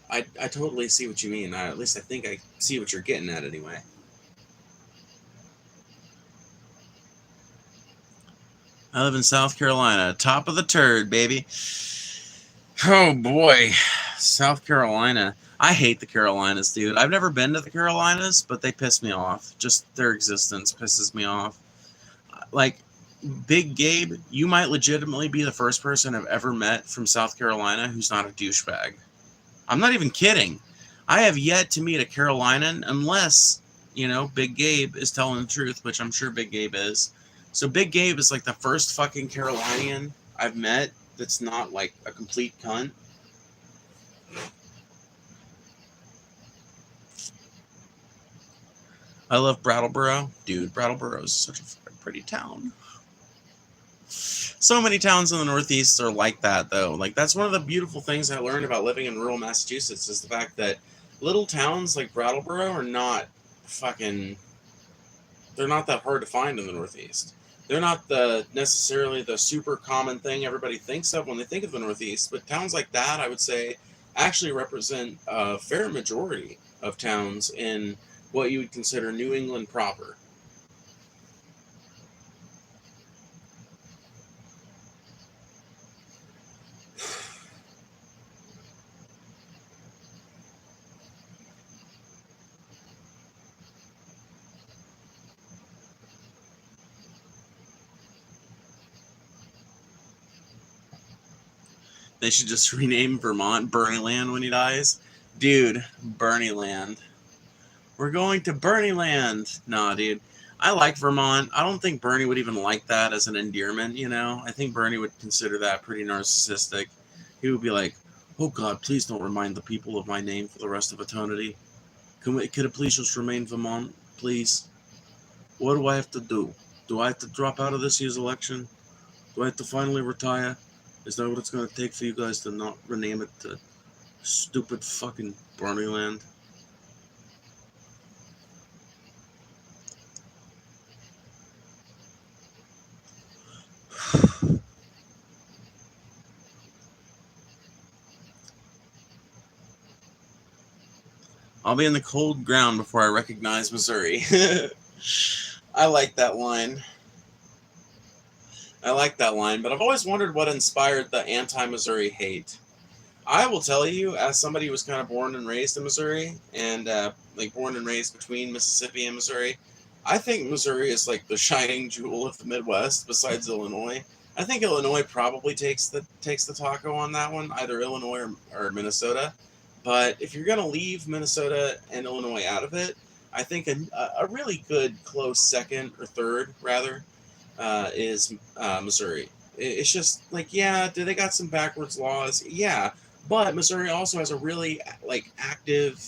I totally see what you mean. At least I think I see what you're getting at anyway. I live in South Carolina, top of the turd, baby. Oh boy, South Carolina. I hate the Carolinas, dude. I've never been to the Carolinas, but they piss me off. Just their existence pisses me off. Like, Big Gabe, you might legitimately be the first person I've ever met from South Carolina who's not a douchebag. I'm not even kidding. I have yet to meet a Carolinian unless, Big Gabe is telling the truth, which I'm sure Big Gabe is. So Big Gabe is like the first fucking Carolinian I've met that's not like a complete cunt. I love Brattleboro. Dude, Brattleboro is such a pretty town. So many towns in the Northeast are like that, though. Like, that's one of the beautiful things I learned about living in rural Massachusetts is the fact that little towns like Brattleboro are not fucking... They're not that hard to find in the Northeast. They're not necessarily the super common thing everybody thinks of when they think of the Northeast, but towns like that, I would say, actually represent a fair majority of towns in what you would consider New England proper. They should just rename Vermont Bernieland when he dies. Dude, Bernieland. We're going to Bernieland. Nah, dude. I like Vermont. I don't think Bernie would even like that as an endearment, you know? I think Bernie would consider that pretty narcissistic. He would be like, oh God, please don't remind the people of my name for the rest of eternity. Could it please just remain Vermont, please? What do I have to do? Do I have to drop out of this year's election? Do I have to finally retire? Is that what it's going to take for you guys to not rename it to stupid fucking Bernieland? I'll be in the cold ground before I recognize Missouri. I like that line. I like that line, but I've always wondered what inspired the anti-Missouri hate. I will tell you, as somebody who was kind of born and raised in Missouri, and like born and raised between Mississippi and Missouri, I think Missouri is like the shining jewel of the Midwest, besides Illinois. I think Illinois probably takes the taco on that one, either Illinois or Minnesota. But if you're gonna leave Minnesota and Illinois out of it, I think a really good close second or third rather is Missouri. It's just like, yeah, they got some backwards laws, yeah, but Missouri also has a really like active,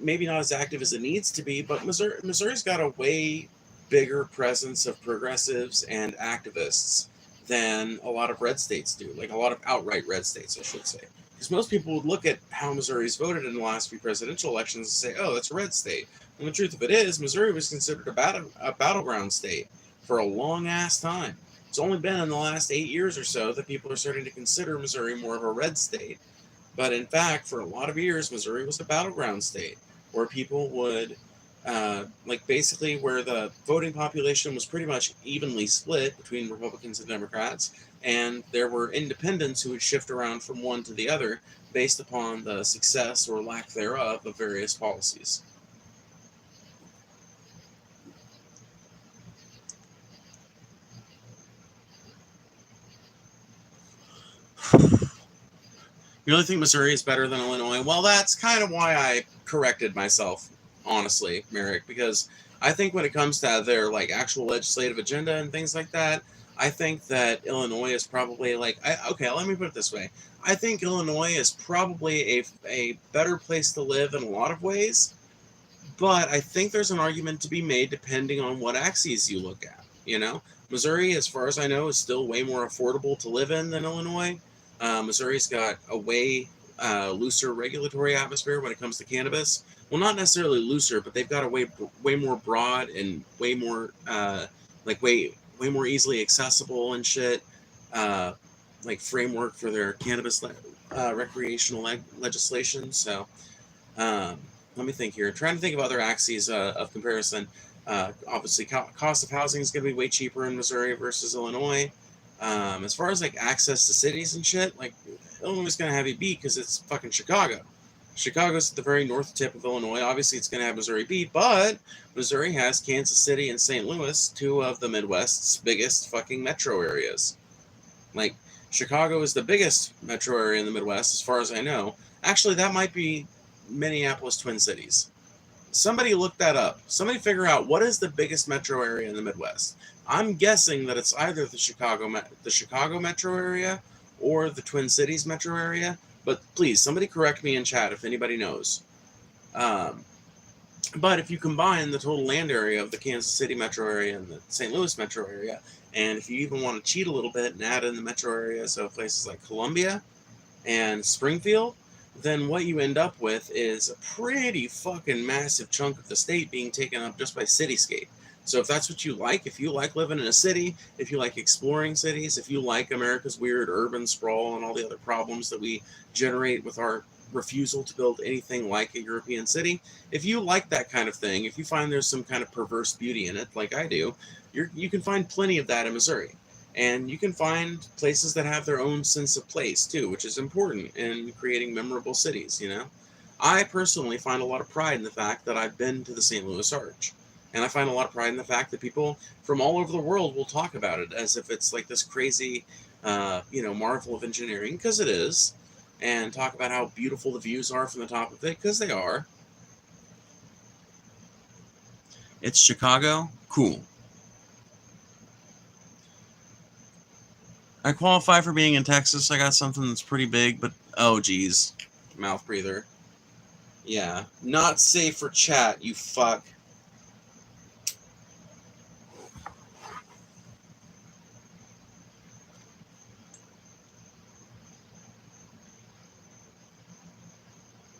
maybe not as active as it needs to be, but Missouri's got a way bigger presence of progressives and activists than a lot of red states do, like a lot of outright red states, I should say. Because most people would look at how Missouri's voted in the last few presidential elections and say, oh, that's a red state. And the truth of it is, Missouri was considered a battleground state for a long ass time. It's only been in the last 8 years or so that people are starting to consider Missouri more of a red state. But in fact, for a lot of years, Missouri was a battleground state where people would, like basically where the voting population was pretty much evenly split between Republicans and Democrats, and there were independents who would shift around from one to the other based upon the success or lack thereof of various policies. You really think Missouri is better than Illinois? Well, that's kind of why I corrected myself, honestly, Merrick, because I think when it comes to their like actual legislative agenda and things like that, I think that Illinois is probably like, okay, let me put it this way. I think Illinois is probably a better place to live in a lot of ways, but I think there's an argument to be made depending on what axes you look at. You know, Missouri, as far as I know, is still way more affordable to live in than Illinois. Missouri's got a way looser regulatory atmosphere when it comes to cannabis. Well, not necessarily looser, but they've got a way more broad and way more like way more easily accessible and shit. Like framework for their cannabis recreational legislation. So let me think here. Trying to think of other axes of comparison. Obviously, cost of housing is going to be way cheaper in Missouri versus Illinois. As far as like access to cities and shit, like Illinois is going to have you beat because it's fucking Chicago. Chicago's at the very north tip of Illinois. Obviously, it's going to have Missouri beat, but Missouri has Kansas City and St. Louis, two of the Midwest's biggest fucking metro areas. Like, Chicago is the biggest metro area in the Midwest, as far as I know. Actually, that might be Minneapolis Twin Cities. Somebody look that up. Somebody figure out what is the biggest metro area in the Midwest. I'm guessing that it's either the Chicago metro area or the Twin Cities metro area. But please, somebody correct me in chat if anybody knows. But if you combine the total land area of the Kansas City metro area and the St. Louis metro area, and if you even want to cheat a little bit and add in the metro areas of places like Columbia and Springfield, then what you end up with is a pretty fucking massive chunk of the state being taken up just by cityscape. So if that's what you like, if you like living in a city, if you like exploring cities, if you like America's weird urban sprawl and all the other problems that we generate with our refusal to build anything like a European city, if you like that kind of thing, if you find there's some kind of perverse beauty in it, like I do, you can find plenty of that in Missouri. And you can find places that have their own sense of place, too, which is important in creating memorable cities, you know? I personally find a lot of pride in the fact that I've been to the St. Louis Arch. And I find a lot of pride in the fact that people from all over the world will talk about it as if it's like this crazy marvel of engineering, because it is, and talk about how beautiful the views are from the top of it, because they are. It's Chicago? Cool. I qualify for being in Texas. I got something that's pretty big, but oh geez. Mouth breather. Yeah. Not safe for chat, you fuck.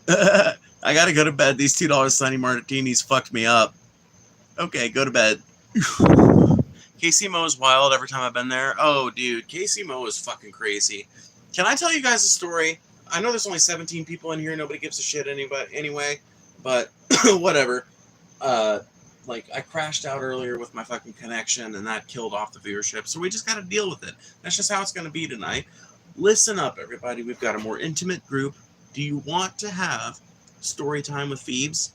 I gotta go to bed. These $2 Sunny Martinis fucked me up. Okay, go to bed. KC Mo is wild every time I've been there. Oh, dude, KC Mo is fucking crazy. Can I tell you guys a story? I know there's only 17 people in here. Nobody gives a shit anyway, but whatever. I crashed out earlier with my fucking connection, and that killed off the viewership. So we just got to deal with it. That's just how it's going to be tonight. Listen up, everybody. We've got a more intimate group. Do you want to have story time with Phoebes?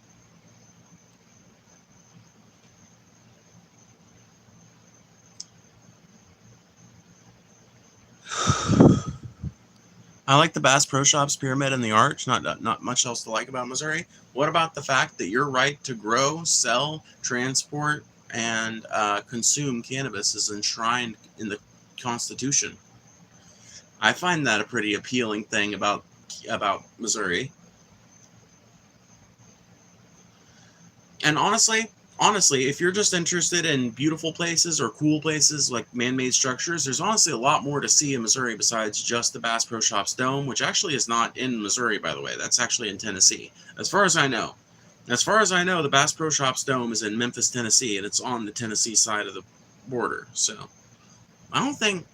I like the Bass Pro Shops pyramid and the arch. Not much else to like about Missouri. What about the fact that your right to grow, sell, transport, and consume cannabis is enshrined in the Constitution? I find that a pretty appealing thing about Missouri. And honestly, if you're just interested in beautiful places or cool places like man-made structures, there's honestly a lot more to see in Missouri besides just the Bass Pro Shops Dome, which actually is not in Missouri, by the way. That's actually in Tennessee, as far as I know. As far as I know, the Bass Pro Shops Dome is in Memphis, Tennessee, and it's on the Tennessee side of the border. So I don't think...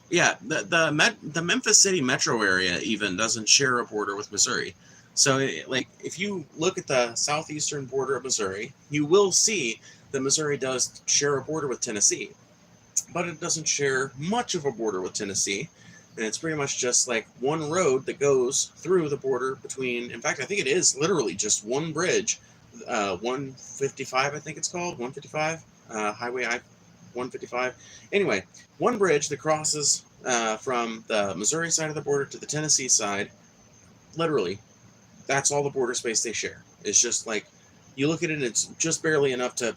Yeah, the Memphis City metro area even doesn't share a border with Missouri. So, if you look at the southeastern border of Missouri, you will see that Missouri does share a border with Tennessee, but it doesn't share much of a border with Tennessee, and it's pretty much just like one road that goes through the border between, in fact, I think it is literally just one bridge, 155, I think it's called, 155, Highway I-155. Anyway, one bridge that crosses from the Missouri side of the border to the Tennessee side, literally. That's all the border space they share. It's just like, you look at it, it's just barely enough to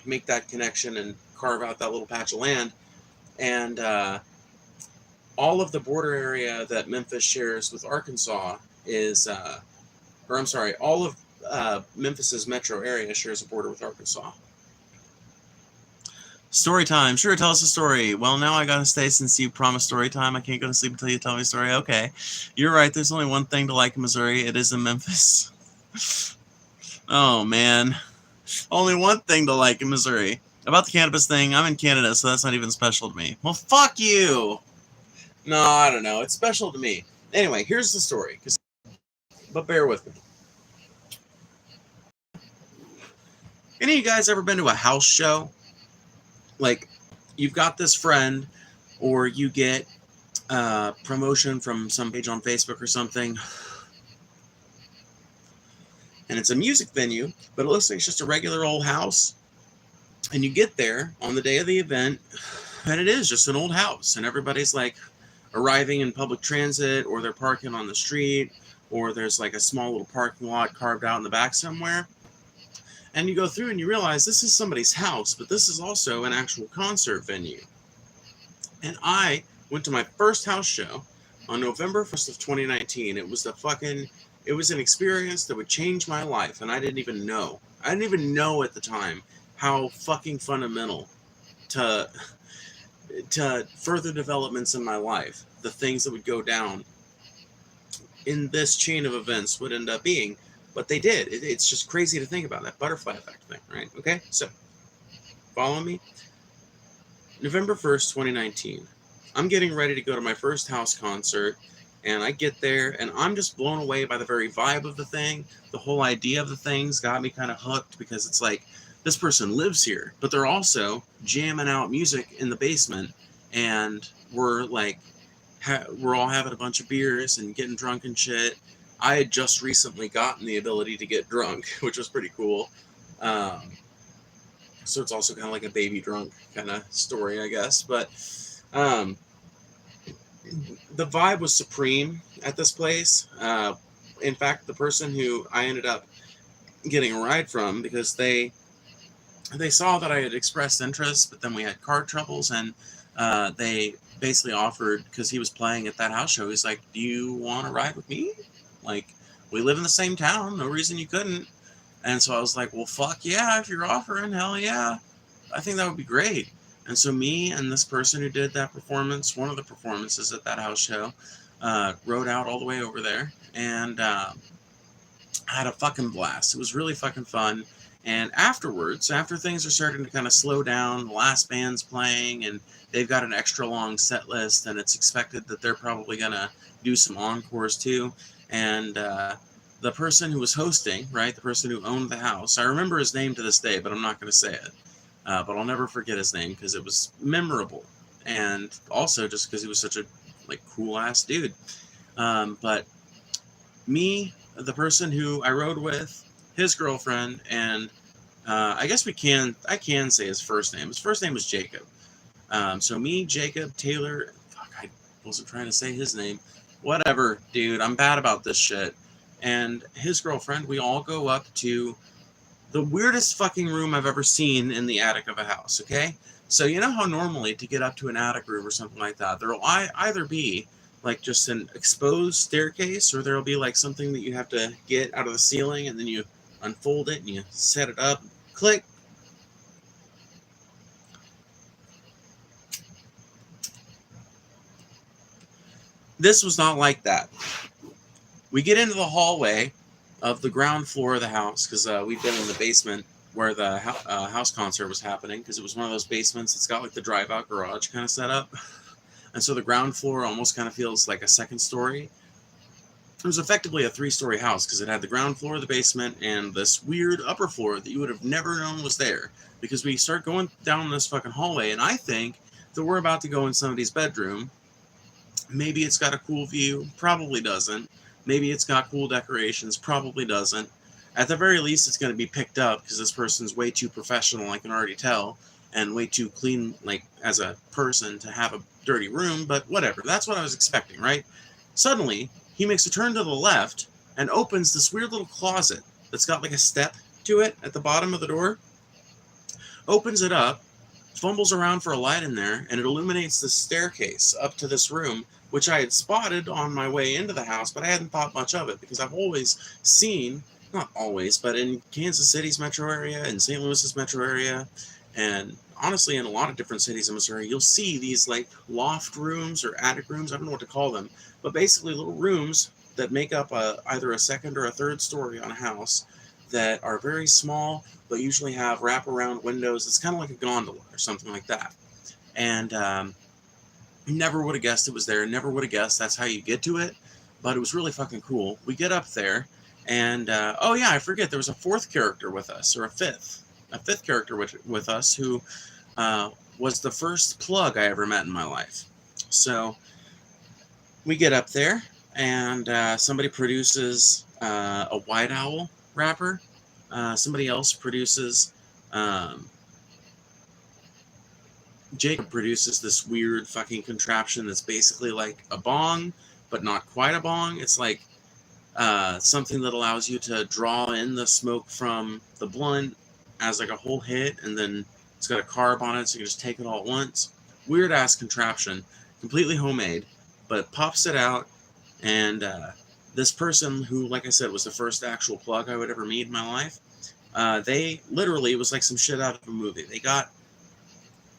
make that connection and carve out that little patch of land. And all of the border area that Memphis shares with Arkansas is, all of Memphis's metro area shares a border with Arkansas. Story time. Sure, tell us a story. Well, now I gotta stay since you promised story time. I can't go to sleep until you tell me a story. Okay. You're right. There's only one thing to like in Missouri. It is in Memphis. Oh, man. Only one thing to like in Missouri. About the cannabis thing, I'm in Canada, so that's not even special to me. Well, fuck you! No, I don't know. It's special to me. Anyway, here's the story. But bear with me. Any of you guys ever been to a house show? Like, you've got this friend, or you get promotion from some page on Facebook or something, and it's a music venue, but it looks like it's just a regular old house, and you get there on the day of the event, and it is just an old house, and everybody's like arriving in public transit, or they're parking on the street, or there's like a small little parking lot carved out in the back somewhere. And you go through and you realize this is somebody's house, but this is also an actual concert venue. And I went to my first house show on November 1st of 2019. It was an experience that would change my life, and I didn't even know. I didn't even know at the time how fucking fundamental to further developments in my life, the things that would go down in this chain of events would end up being. But they did. It's just crazy to think about that butterfly effect thing, right? Okay, so follow me. November 1st, 2019. I'm getting ready to go to my first house concert, and I get there, and I'm just blown away by the very vibe of the thing. The whole idea of the thing's got me kind of hooked, because it's like, this person lives here, but they're also jamming out music in the basement, and we're like, we're all having a bunch of beers and getting drunk and shit. I had just recently gotten the ability to get drunk, which was pretty cool. So it's also kind of like a baby drunk kind of story, I guess. But The vibe was supreme at this place. In fact, the person who I ended up getting a ride from, because they saw that I had expressed interest, but then we had car troubles, and they basically offered, because he was playing at that house show, he's like, "Do you want to ride with me? Like, we live in the same town. No reason you couldn't." And so I was like, "Well, fuck yeah, if you're offering, hell yeah. I think that would be great." And so me and this person who did that performance, one of the performances at that house show, rode out all the way over there and had a fucking blast. It was really fucking fun. And afterwards, after things are starting to kind of slow down, the last band's playing, and they've got an extra long set list, and it's expected that they're probably going to do some encores too. And the person who was hosting, right, the person who owned the house, I remember his name to this day, but I'm not going to say it. But I'll never forget his name because it was memorable. And also just because he was such a cool ass dude. But me, the person who I rode with, his girlfriend, and I guess I can say his first name. His first name was Jacob. So me, Jacob, Taylor, fuck, I wasn't trying to say his name. Whatever, dude, I'm bad about this shit. And his girlfriend, we all go up to the weirdest fucking room I've ever seen in the attic of a house, okay? So you know how normally to get up to an attic room or something like that, there'll either be just an exposed staircase, or there'll be something that you have to get out of the ceiling, and then you unfold it and you set it up, click. This was not like that. We get into the hallway of the ground floor of the house, because we've been in the basement where the house concert was happening, because it was one of those basements that's got the drive-out garage kind of set up. And so the ground floor almost kind of feels like a second story. It was effectively a 3-story house, because it had the ground floor, the basement, and this weird upper floor that you would have never known was there. Because we start going down this fucking hallway, and I think that we're about to go in somebody's bedroom. Maybe it's got a cool view, probably doesn't. Maybe it's got cool decorations, probably doesn't. At the very least, it's going to be picked up, because this person's way too professional, I can already tell, and way too clean, as a person, to have a dirty room, but whatever. That's what I was expecting, right? Suddenly, he makes a turn to the left and opens this weird little closet that's got a step to it at the bottom of the door. Opens it up, fumbles around for a light in there, and it illuminates the staircase up to this room, which I had spotted on my way into the house, but I hadn't thought much of it, because I've always seen, not always, but in Kansas City's metro area, in St. Louis's metro area, and honestly in a lot of different cities in Missouri, you'll see these loft rooms or attic rooms, I don't know what to call them, but basically little rooms that make up either a second or a third story on a house that are very small, but usually have wraparound windows. It's kind of like a gondola or something like that. And never would have guessed it was there. Never would have guessed that's how you get to it. But it was really fucking cool. We get up there, and oh yeah, I forget, there was a fourth character with us, or a fifth character with us, who was the first plug I ever met in my life. So we get up there, and somebody produces a white owl wrapper. Somebody else produces, Jacob produces this weird fucking contraption that's basically like a bong, but not quite a bong. It's something that allows you to draw in the smoke from the blunt as a whole hit, and then it's got a carb on it, so you can just take it all at once. Weird ass contraption, completely homemade, but pops it out, and this person who, like I said, was the first actual plug I would ever meet in my life, they literally, it was like some shit out of a movie. They got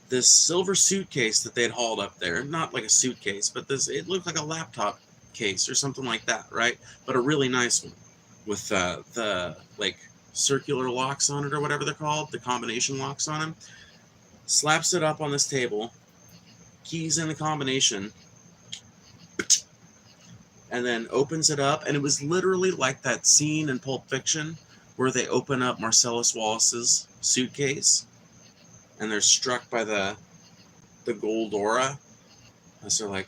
this silver suitcase that they'd hauled up there, not like a suitcase, but it looked like a laptop case or something like that, right? But a really nice one with the circular locks on it, or whatever they're called, the combination locks on them. Slaps it up on this table, keys in the combination, and then opens it up, and it was literally like that scene in Pulp Fiction where they open up Marcellus Wallace's suitcase and they're struck by the gold aura, and so what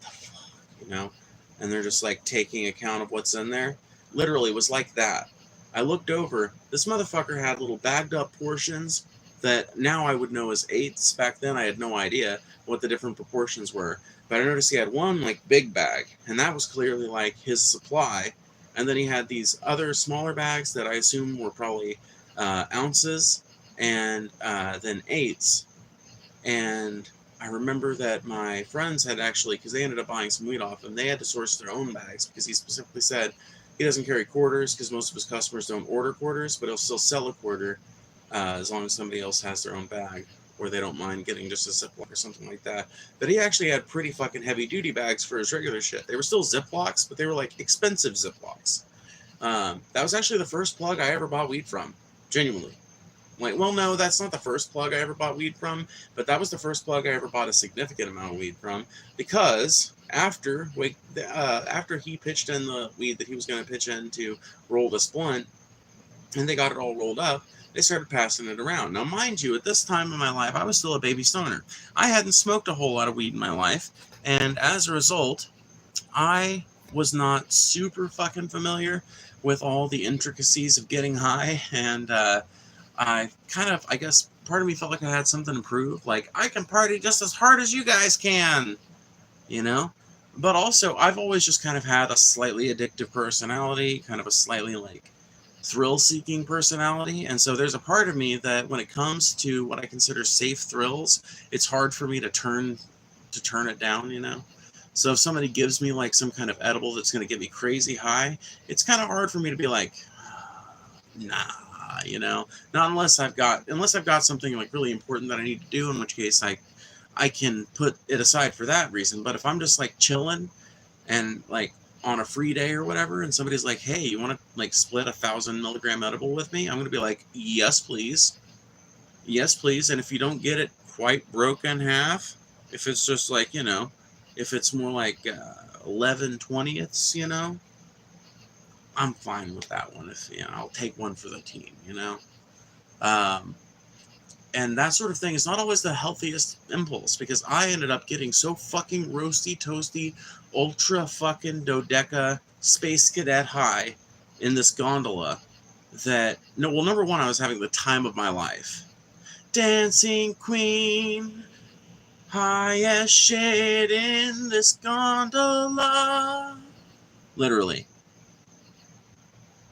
the fuck, and they're just taking account of what's in there. Literally, it was like that. I looked over, this motherfucker had little bagged up portions that now I would know as eighths. Back then, I had no idea what the different proportions were. But I noticed he had one like big bag, and that was clearly like his supply. And then he had these other smaller bags that I assume were probably ounces, and then eighths. And I remember that my friends had actually, because they ended up buying some weed off him, they had to source their own bags because he specifically said he doesn't carry quarters because most of his customers don't order quarters, but he'll still sell a quarter as long as somebody else has their own bag, or they don't mind getting just a Ziploc or something like that. But he actually had pretty fucking heavy duty bags for his regular shit. They were still Ziplocs, but they were like expensive Ziplocs. That was actually the first plug I ever bought weed from, genuinely. Like, well, no, that's not the first plug I ever bought weed from, but that was the first plug I ever bought a significant amount of weed from, because after he pitched in the weed that he was going to pitch in to roll this blunt, and they got it all rolled up, they started passing it around. Now, mind you, at this time in my life, I was still a baby stoner. I hadn't smoked a whole lot of weed in my life, and as a result, I was not super fucking familiar with all the intricacies of getting high, and I kind of, I guess, part of me felt like I had something to prove. Like, I can party just as hard as you guys can, you know? But also, I've always just kind of had a slightly addictive personality, kind of a slightly, like, thrill-seeking personality. And so there's a part of me that when it comes to what I consider safe thrills, it's hard for me to turn it down, you know? So if somebody gives me, like, some kind of edible that's going to get me crazy high, it's kind of hard for me to be like, nah. You know, not unless I've got something like really important that I need to do, in which case I can put it aside for that reason. But if I'm just like chilling and like on a free day or whatever, and somebody's like, hey, you want to like split 1,000 milligram edible with me? I'm gonna be like, yes please, yes please. And if you don't get it quite broken in half, if it's just like, you know, if it's more like 11/20ths, you know, I'm fine with that one. If, you know, I'll take one for the team, you know? And that sort of thing is not always the healthiest impulse, because I ended up getting so fucking roasty, toasty, ultra fucking dodeca space cadet high in this gondola that, no, well, number one, I was having the time of my life. Dancing queen, high as shit in this gondola. Literally.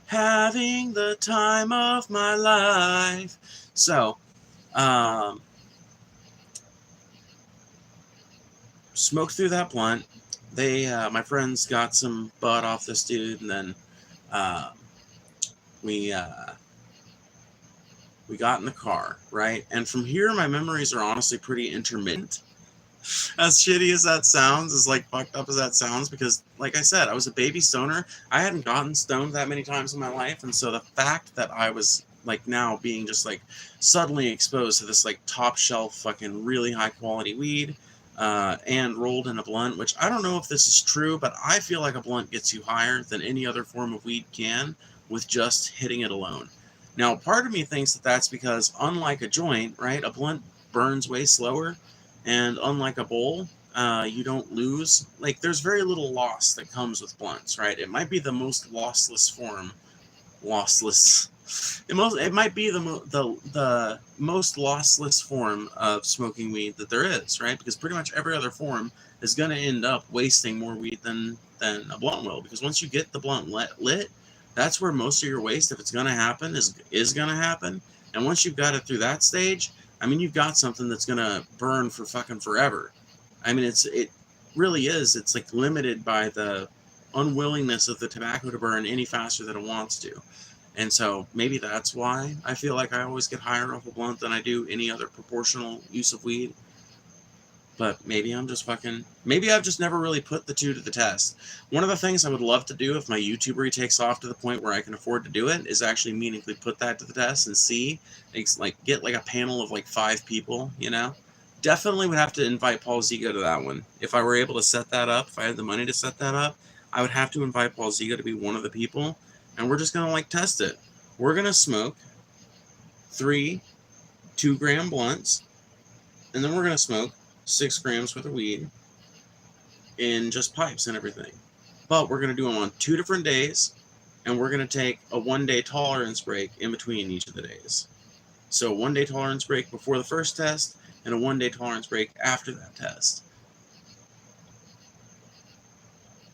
Having the time of my life. So, smoked through that blunt. My friends got some bud off this dude, and then we got in the car, right? And from here, my memories are honestly pretty intermittent. As shitty as that sounds, as like fucked up as that sounds, because like I said, I was a baby stoner. I hadn't gotten stoned that many times in my life, and so the fact that I was like now being just like suddenly exposed to this like top shelf fucking really high quality weed, and rolled in a blunt, which I don't know if this is true, but I feel like a blunt gets you higher than any other form of weed can with just hitting it alone. Now, part of me thinks that that's because, unlike a joint, right, a blunt burns way slower. And unlike a bowl, you don't lose. Like, there's very little loss that comes with blunts, right? It might be the most lossless form. Lossless. It might be the most lossless form of smoking weed that there is, right? Because pretty much every other form is going to end up wasting more weed than a blunt will. Because once you get the blunt lit, that's where most of your waste, if it's going to happen, is going to happen. And once you've got it through that stage, I mean, you've got something that's going to burn for fucking forever. I mean, it really is. It's like limited by the unwillingness of the tobacco to burn any faster than it wants to. And so maybe that's why I feel like I always get higher off a blunt than I do any other proportional use of weed. But maybe I've just never really put the two to the test. One of the things I would love to do if my YouTuber takes off to the point where I can afford to do it is actually meaningfully put that to the test and see, like, get like a panel of like 5 people, you know? Definitely would have to invite Paul Zigo to that one. If I were able to set that up, if I had the money to set that up, I would have to invite Paul Zigo to be one of the people, and we're just going to like test it. We're going to smoke 3 2-gram blunts, and then we're going to smoke 6 grams worth of weed in just pipes and everything. But we're going to do them on 2 different days, and we're going to take a 1-day tolerance break in between each of the days. So a 1-day tolerance break before the first test and a 1-day tolerance break after that test.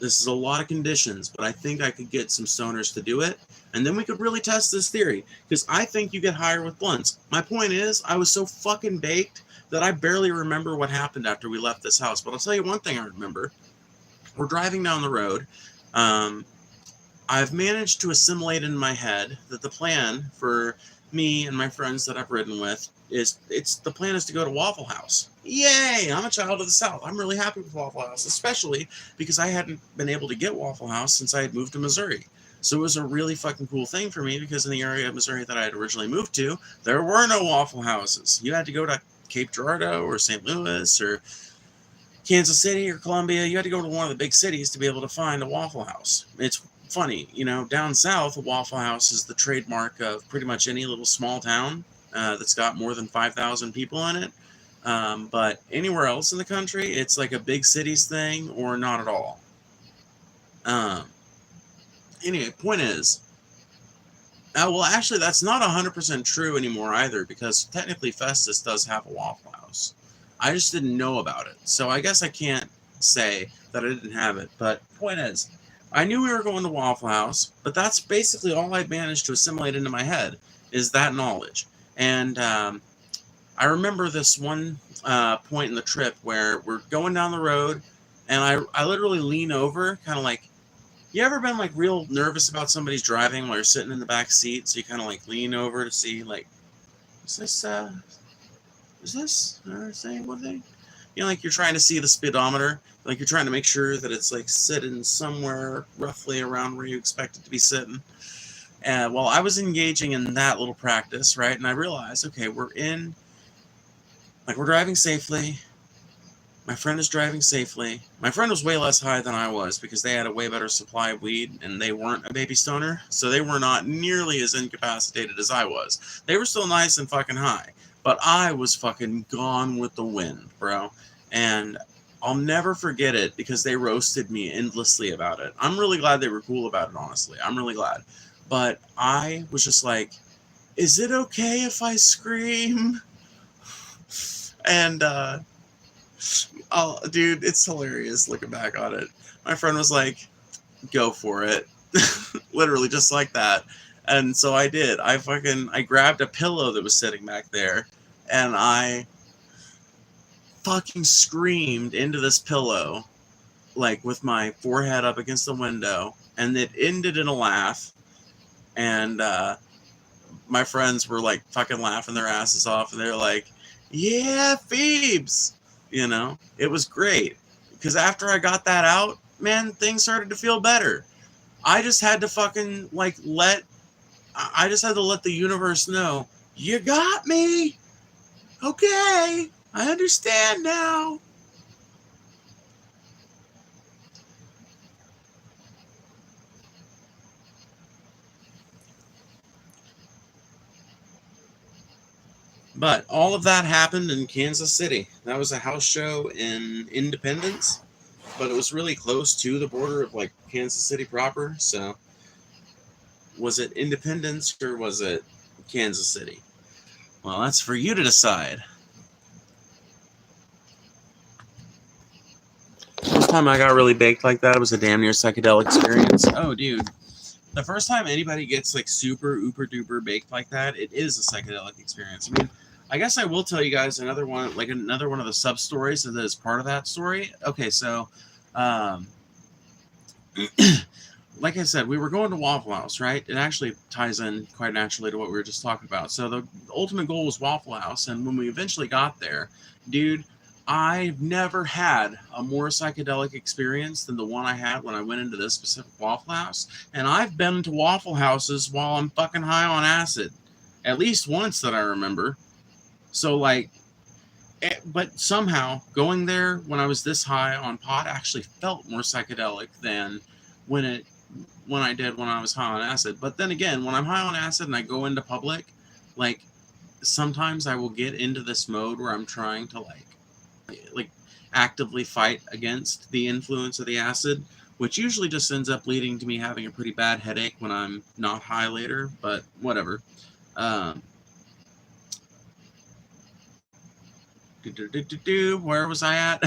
This is a lot of conditions, but I think I could get some stoners to do it, and then we could really test this theory, because I think you get higher with blunts. My point is, I was so fucking baked that I barely remember what happened after we left this house, but I'll tell you one thing I remember. We're driving down the road. I've managed to assimilate in my head that the plan for me and my friends that I've ridden with the plan is to go to Waffle House. Yay! I'm a child of the South. I'm really happy with Waffle House, especially because I hadn't been able to get Waffle House since I had moved to Missouri. So it was a really fucking cool thing for me, because in the area of Missouri that I had originally moved to, there were no Waffle Houses. You had to go to Cape Girardeau or St. Louis or Kansas City or Columbia. You had to go to one of the big cities to be able to find a Waffle House. It's funny, down south, a Waffle House is the trademark of pretty much any little small town that's got more than 5,000 people in it. But anywhere else in the country, it's like a big cities thing or not at all. Anyway, point is, well, actually, that's not 100% true anymore either, because technically Festus does have a Waffle House. I just didn't know about it. So I guess I can't say that I didn't have it. But point is, I knew we were going to Waffle House, but that's basically all I managed to assimilate into my head, is that knowledge. And I remember this one point in the trip where we're going down the road, and I literally lean over, kind of like, you ever been like real nervous about somebody's driving while you're sitting in the back seat? So you kind of like lean over to see, like, is this saying one thing? Like you're trying to see the speedometer, like you're trying to make sure that it's like sitting somewhere roughly around where you expect it to be sitting. And well, I was engaging in that little practice, right? And I realized, okay, we're driving safely. My friend is driving safely. My friend was way less high than I was, because they had a way better supply of weed, and they weren't a baby stoner, so they were not nearly as incapacitated as I was. They were still nice and fucking high, but I was fucking gone with the wind, bro. And I'll never forget it, because they roasted me endlessly about it. I'm really glad they were cool about it, honestly. I'm really glad. But I was just like, is it okay if I scream? And, oh, dude, it's hilarious looking back on it. My friend was like, go for it. Literally just like that. And so I did. I grabbed a pillow that was sitting back there, and I fucking screamed into this pillow, like with my forehead up against the window, and it ended in a laugh. And my friends were like fucking laughing their asses off, and they're like, yeah, Phoebes. It was great, because after I got that out, man, things started to feel better. I just had to fucking let the universe know, you got me. Okay, I understand now. But all of that happened in Kansas City. That was a house show in Independence, but it was really close to the border of like Kansas City proper. So was it Independence or was it Kansas City? Well, that's for you to decide. First time I got really baked like that, it was a damn near psychedelic experience. Oh, dude. The first time anybody gets like super ooper duper baked like that, it is a psychedelic experience. I mean, I guess I will tell you guys another one of the sub stories that is part of that story. Okay, so, like I said, we were going to Waffle House, right? It actually ties in quite naturally to what we were just talking about. So the ultimate goal was Waffle House, and when we eventually got there, dude, I've never had a more psychedelic experience than the one I had when I went into this specific Waffle House. And I've been to Waffle Houses while I'm fucking high on acid, at least once that I remember. So but somehow going there when I was this high on pot actually felt more psychedelic than when I did when I was high on acid. But then again, when I'm high on acid and I go into public, like sometimes I will get into this mode where I'm trying to like actively fight against the influence of the acid, which usually just ends up leading to me having a pretty bad headache when I'm not high later, but whatever. Where was I at?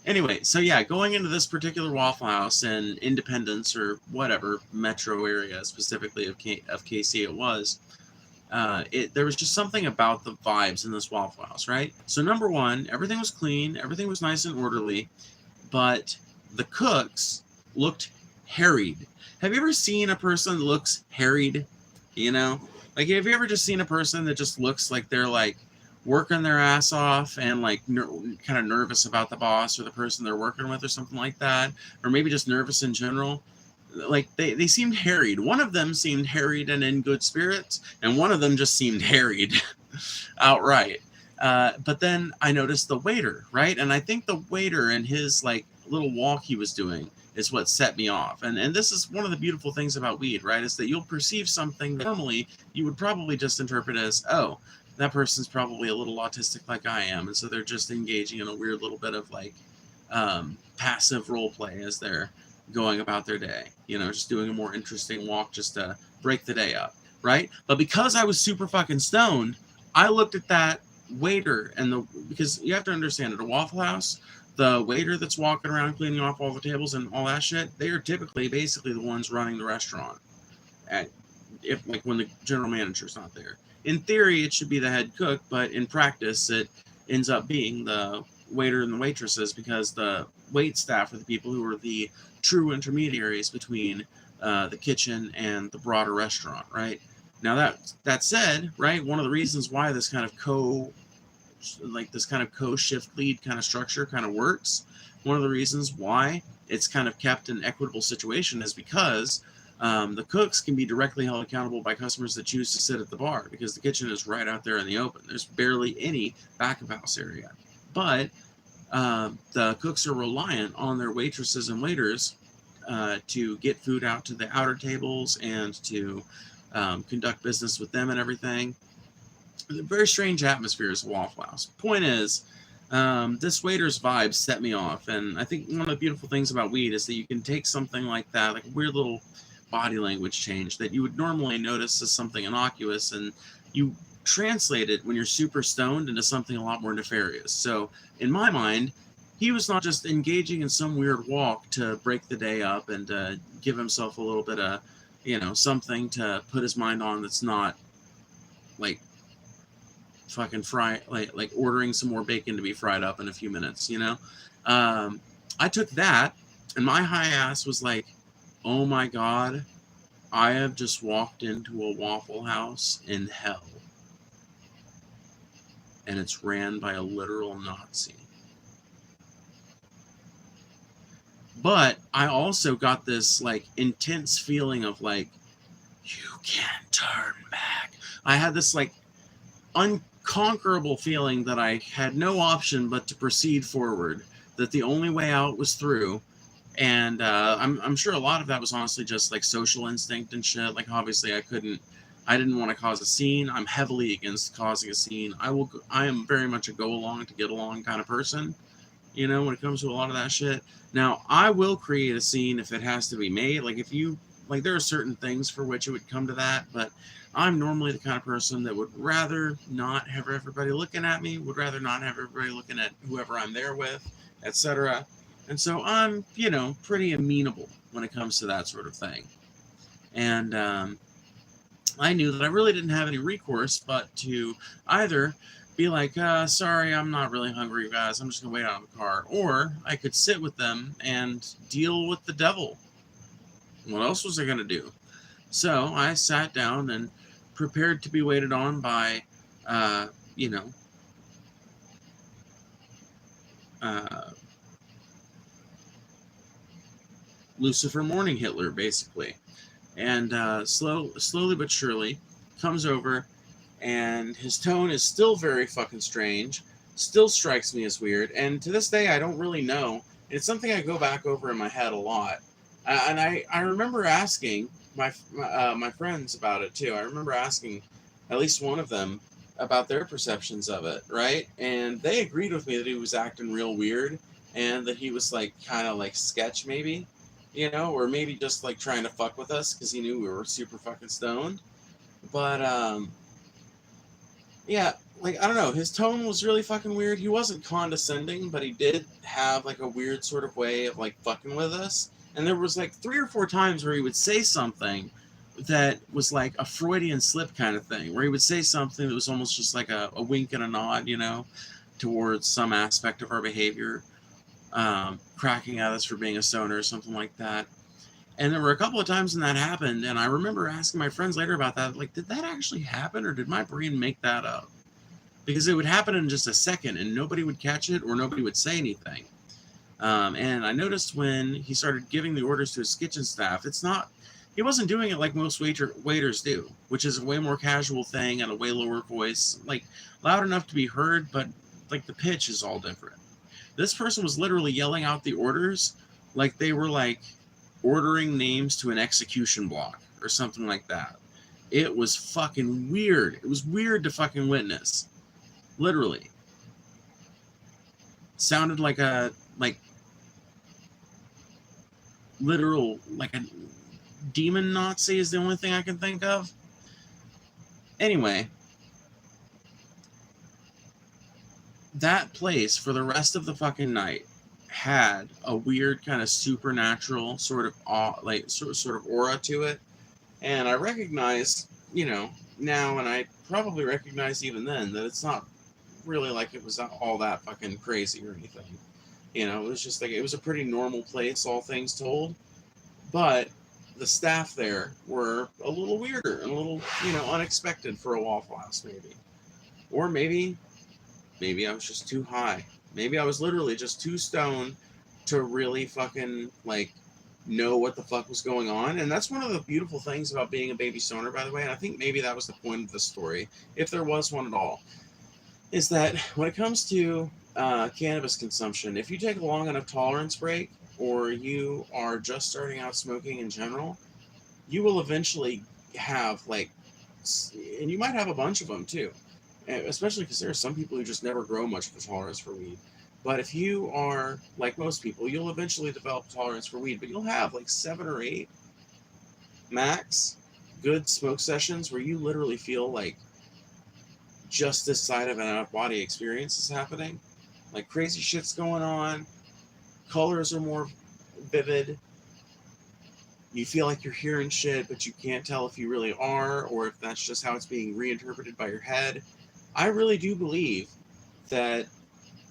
Anyway, so yeah, going into this particular Waffle House in Independence or whatever metro area specifically of KC it was, there was just something about the vibes in this Waffle House, right? So number one, everything was clean, everything was nice and orderly, but the cooks looked harried. Have you ever seen a person that looks harried? You know, like have you ever just seen a person that just looks like they're like working their ass off and like kind of nervous about the boss or the person they're working with or something like that, or maybe just nervous in general? Like they seemed harried. One of them seemed harried and in good spirits, and one of them just seemed harried outright. But then I noticed the waiter, right? And I think the waiter and his like little walk he was doing is what set me off. And this is one of the beautiful things about weed, right? Is that you'll perceive something that normally you would probably just interpret as, oh, that person's probably a little autistic like I am, and so they're just engaging in a weird little bit of like passive role play as they're going about their day, you know, just doing a more interesting walk just to break the day up, right? But because I was super fucking stoned, I looked at that waiter and because you have to understand, at a Waffle House, the waiter that's walking around cleaning off all the tables and all that shit, they are typically basically the ones running the restaurant if when the general manager's not there. In theory, it should be the head cook, but in practice, it ends up being the waiter and the waitresses, because the wait staff are the people who are the true intermediaries between the kitchen and the broader restaurant, right? Now that said, right, one of the reasons why this kind of co-shift lead kind of structure kind of works, one of the reasons why it's kind of kept an equitable situation is because the cooks can be directly held accountable by customers that choose to sit at the bar, because the kitchen is right out there in the open. There's barely any back of house area. But the cooks are reliant on their waitresses and waiters to get food out to the outer tables and to conduct business with them and everything. A very strange atmosphere is a Waffle House. Point is, this waiter's vibe set me off. And I think one of the beautiful things about weed is that you can take something like that, like a weird little body language change that you would normally notice as something innocuous, and you translate it when you're super stoned into something a lot more nefarious. So in my mind, he was not just engaging in some weird walk to break the day up and to give himself a little bit of, you know, something to put his mind on that's not like fucking like ordering some more bacon to be fried up in a few minutes, you know? I took that, and my high ass was like, oh my God, I have just walked into a Waffle House in hell. And it's ran by a literal Nazi. But I also got this like intense feeling of like, you can't turn back. I had this like unconquerable feeling that I had no option but to proceed forward, that the only way out was through. And I'm sure a lot of that was honestly just like social instinct and shit. Like obviously I didn't want to cause a scene. I'm heavily against causing a scene. I am very much a go along to get along kind of person, you know, when it comes to a lot of that shit. Now, I will create a scene if it has to be made. Like if you, like there are certain things for which it would come to that, but I'm normally the kind of person that would rather not have everybody looking at me, would rather not have everybody looking at whoever I'm there with, etc. And so I'm, you know, pretty amenable when it comes to that sort of thing. And I knew that I really didn't have any recourse but to either be like, sorry, I'm not really hungry, guys. I'm just going to wait out in the car. Or I could sit with them and deal with the devil. What else was I going to do? So I sat down and prepared to be waited on by, you know, Lucifer Morning Hitler, basically. And slowly but surely comes over, and his tone is still very fucking strange, still strikes me as weird, and to this day I don't really know. It's something I go back over in my head a lot. And I remember asking my friends about it too. I remember asking at least one of them about their perceptions of it, right? And they agreed with me that he was acting real weird, and that he was like kind of like sketch maybe, you know, or maybe just like trying to fuck with us because he knew we were super fucking stoned. But yeah, like, I don't know, his tone was really fucking weird. He wasn't condescending, but he did have like a weird sort of way of like fucking with us. And there was like 3 or 4 times where he would say something that was like a Freudian slip kind of thing, where he would say something that was almost just like a wink and a nod, you know, towards some aspect of our behavior, cracking at us for being a stoner or something like that. And there were a couple of times when that happened, and I remember asking my friends later about that, like, did that actually happen, or did my brain make that up? Because it would happen in just a second, and nobody would catch it, or nobody would say anything. And I noticed when he started giving the orders to his kitchen staff, he wasn't doing it like most waiters do, which is a way more casual thing and a way lower voice, like loud enough to be heard, but like the pitch is all different. This person was literally yelling out the orders like they were like ordering names to an execution block or something like that. It was fucking weird. It was weird to fucking witness. Literally. Sounded like a literal, like a demon Nazi is the only thing I can think of. Anyway, that place for the rest of the fucking night had a weird kind of supernatural sort of sort of aura to it, and I recognize, you know, now, and I probably recognized even then, that it's not really like it was all that fucking crazy or anything. You know, it was just like, it was a pretty normal place, all things told, but the staff there were a little weirder and a little, you know, unexpected for a Waffle House, maybe. Or maybe I was just too high. Maybe I was literally just too stoned to really fucking, like, know what the fuck was going on. And that's one of the beautiful things about being a baby stoner, by the way, and I think maybe that was the point of the story, if there was one at all, is that when it comes to cannabis consumption, if you take a long enough tolerance break, or you are just starting out smoking in general, you will eventually have, like, and you might have a bunch of them too, especially because there are some people who just never grow much of a tolerance for weed. But if you are like most people, you'll eventually develop a tolerance for weed, but you'll have like 7 or 8 max good smoke sessions where you literally feel like just this side of an out-of-body experience is happening. Like, crazy shit's going on, colors are more vivid, you feel like you're hearing shit, but you can't tell if you really are, or if that's just how it's being reinterpreted by your head. I really do believe that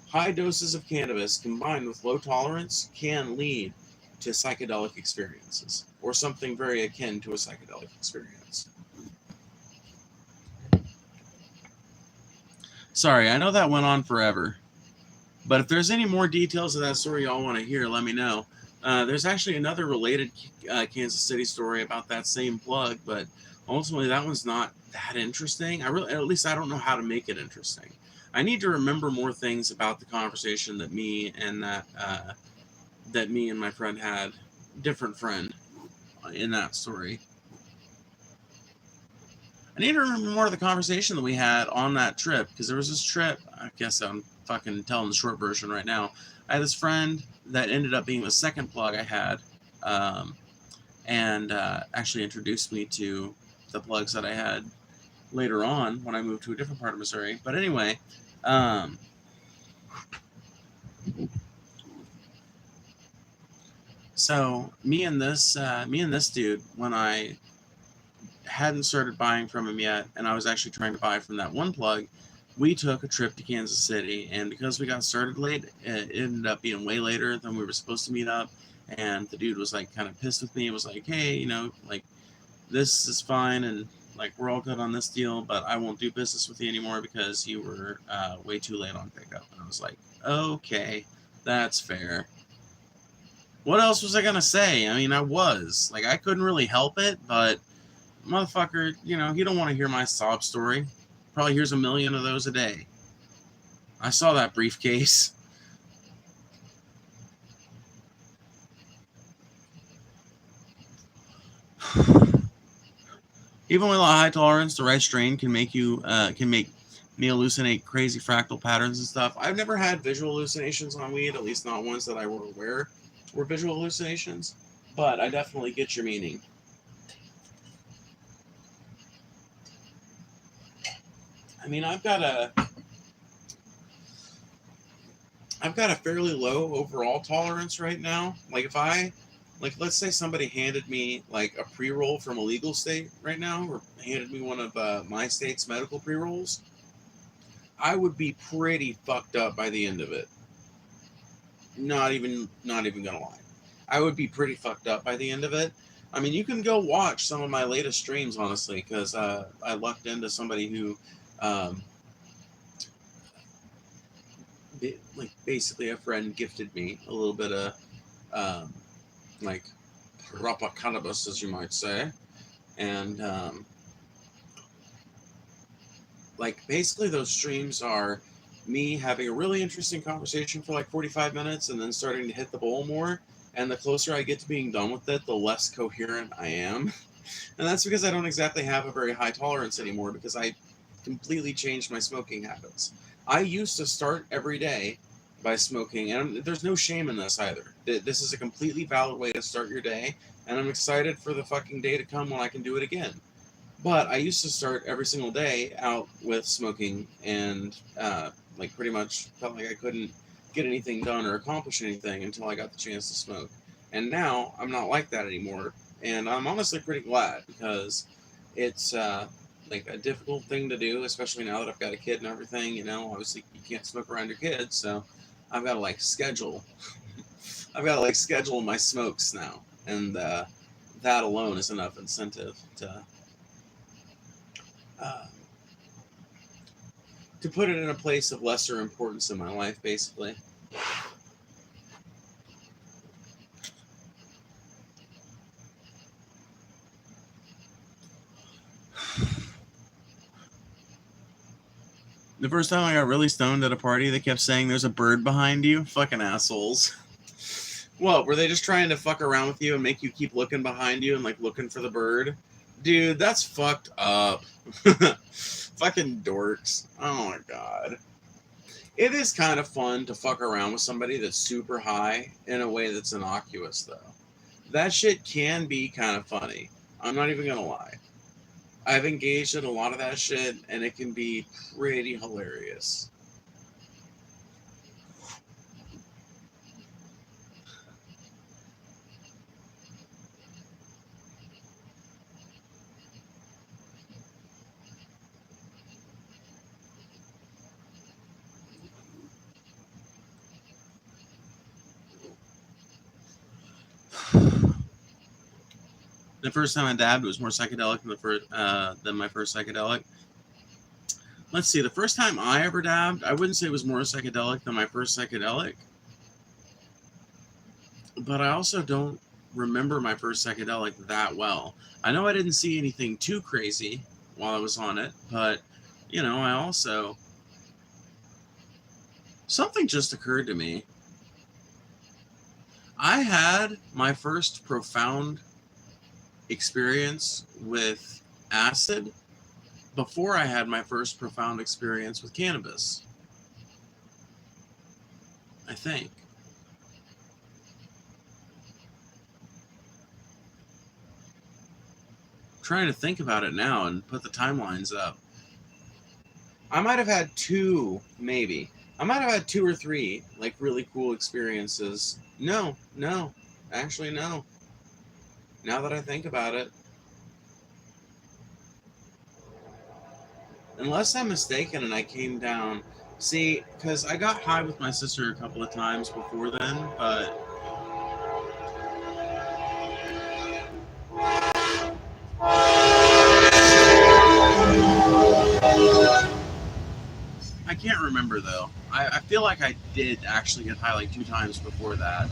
high doses of cannabis combined with low tolerance can lead to psychedelic experiences, or something very akin to a psychedelic experience. Sorry, I know that went on forever, but if there's any more details of that story y'all want to hear, let me know. There's actually another related Kansas City story about that same plug, but ultimately that one's not that interesting. At least I don't know how to make it interesting. I need to remember more things about the conversation that me and my friend had, different friend, in that story. I need to remember more of the conversation that we had on that trip, because there was this trip, I guess I'm fucking telling the short version right now. I had this friend that ended up being the second plug I had, and actually introduced me to the plugs that I had later on when I moved to a different part of Missouri. But anyway, so me and this dude, when I hadn't started buying from him yet, and I was actually trying to buy from that one plug, we took a trip to Kansas City, and because we got started late, it ended up being way later than we were supposed to meet up, and the dude was like kind of pissed with me. It was like, hey, you know, like, this is fine, and like, we're all good on this deal, but I won't do business with you anymore because you were way too late on pickup. And I was like, okay, that's fair. What else was I gonna say? I mean, I couldn't really help it, but motherfucker, you know, he don't want to hear my sob story. Probably hears a million of those a day. I saw that briefcase. Even with a high tolerance, the right strain can make me hallucinate crazy fractal patterns and stuff. I've never had visual hallucinations on weed, at least not ones that I were aware were visual hallucinations, but I definitely get your meaning. I mean, I've got a I've got a fairly low overall tolerance right now. Like if I, like let's say somebody handed me like a pre-roll from a legal state right now, or handed me one of my state's medical pre-rolls, I would be pretty fucked up by the end of it. Not even gonna lie. I would be pretty fucked up by the end of it. I mean, you can go watch some of my latest streams, honestly, because I lucked into somebody who, um, like basically a friend gifted me a little bit of um, like proper cannabis, as you might say, and like basically those streams are me having a really interesting conversation for like 45 minutes and then starting to hit the bowl more. And the closer I get to being done with it, the less coherent I am. And that's because I don't exactly have a very high tolerance anymore because I completely changed my smoking habits. I used to start every day by smoking, and there's no shame in this either. This is a completely valid way to start your day, and I'm excited for the fucking day to come when I can do it again. But I used to start every single day out with smoking, and like pretty much felt like I couldn't get anything done or accomplish anything until I got the chance to smoke. And now I'm not like that anymore, and I'm honestly pretty glad because it's like a difficult thing to do, especially now that I've got a kid and everything. You know, obviously you can't smoke around your kids, so I've got to like schedule. I've got to like schedule my smokes now, and that alone is enough incentive uh, to put it in a place of lesser importance in my life, basically. The first time I got really stoned at a party, they kept saying there's a bird behind you. Fucking assholes. What, were they just trying to fuck around with you and make you keep looking behind you and like looking for the bird? Dude, that's fucked up. Fucking dorks. Oh my god. It is kind of fun to fuck around with somebody that's super high in a way that's innocuous, though. That shit can be kind of funny. I'm not even gonna lie. I've engaged in a lot of that shit, and it can be pretty hilarious. The first time I dabbed was more psychedelic than my first psychedelic. Let's see. The first time I ever dabbed, I wouldn't say it was more psychedelic than my first psychedelic, but I also don't remember my first psychedelic that well. I know I didn't see anything too crazy while I was on it, but you know, I also something just occurred to me. I had my first profound experience with acid before I had my first profound experience with cannabis, I think. I'm trying to think about it now and put the timelines up. I might have had two, maybe. I might have had two or three, like, really cool experiences. No. Actually, no. Now that I think about it. Unless I'm mistaken and I came down. See, because I got high with my sister a couple of times before then, but I can't remember though. I feel like I did actually get high like two times before that,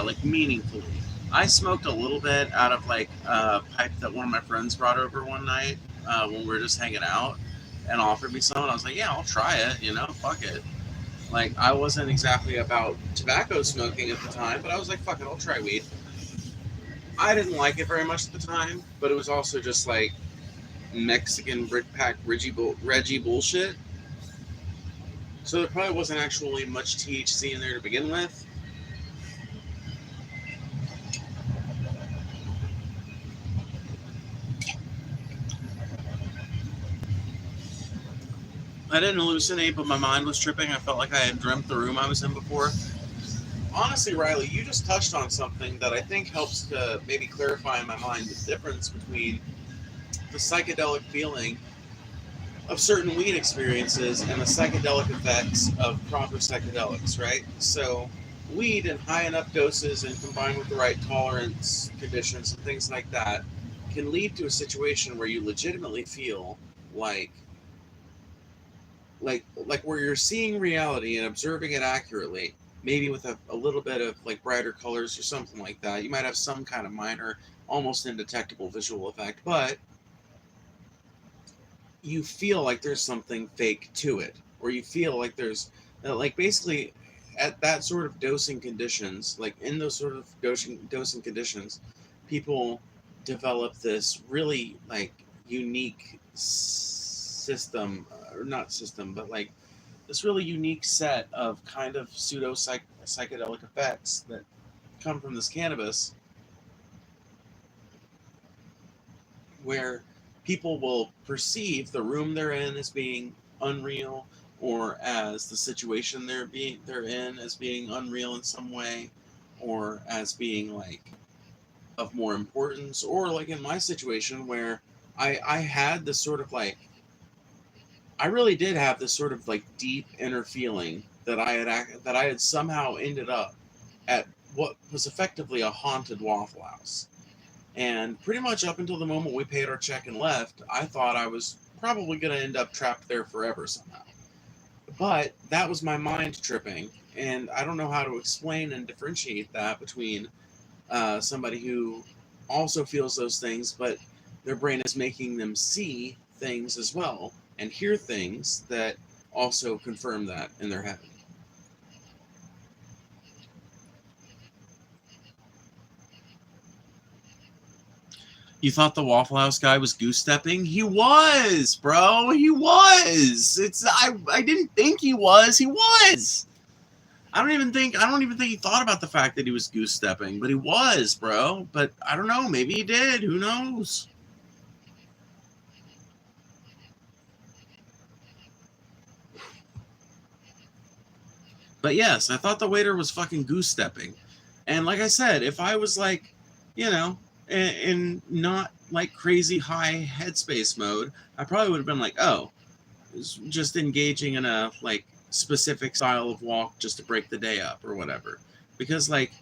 like meaningfully. I smoked a little bit out of like a pipe that one of my friends brought over one night when we were just hanging out and offered me some. And I was like, yeah, I'll try it, you know, fuck it. Like, I wasn't exactly about tobacco smoking at the time, but I was like, fuck it, I'll try weed. I didn't like it very much at the time, but it was also just like Mexican brick pack Reggie bullshit. So there probably wasn't actually much THC in there to begin with. I didn't hallucinate, but my mind was tripping. I felt like I had dreamt the room I was in before. Honestly, Riley, you just touched on something that I think helps to maybe clarify in my mind the difference between the psychedelic feeling of certain weed experiences and the psychedelic effects of proper psychedelics, right? So, weed in high enough doses and combined with the right tolerance conditions and things like that can lead to a situation where you legitimately feel like like where you're seeing reality and observing it accurately, maybe with a little bit of like brighter colors or something like that. You might have some kind of minor, almost indetectable visual effect, but you feel like there's something fake to it, or you feel like there's like basically at that sort of dosing conditions, like in those sort of dosing conditions, people develop this really like unique system, or not system, but like this really unique set of kind of pseudo psychedelic effects that come from this cannabis, where people will perceive the room they're in as being unreal, or as the situation they're in as being unreal in some way, or as being like of more importance, or like in my situation where I had this sort of like I really did have this sort of like deep inner feeling that I had somehow ended up at what was effectively a haunted Waffle House. And pretty much up until the moment we paid our check and left, I thought I was probably going to end up trapped there forever somehow. But that was my mind tripping, and I don't know how to explain and differentiate that between somebody who also feels those things, but their brain is making them see things as well and hear things that also confirm that in their head. You thought the Waffle House guy was goose stepping? He was, bro. He was. I didn't think he was. He was. I don't even think he thought about the fact that he was goose stepping, but he was, bro. But I don't know, maybe he did. Who knows? But yes, I thought the waiter was fucking goose stepping. And like I said, if I was like, you know, in not like crazy high headspace mode, I probably would have been like, oh, just engaging in a like specific style of walk just to break the day up or whatever. Because like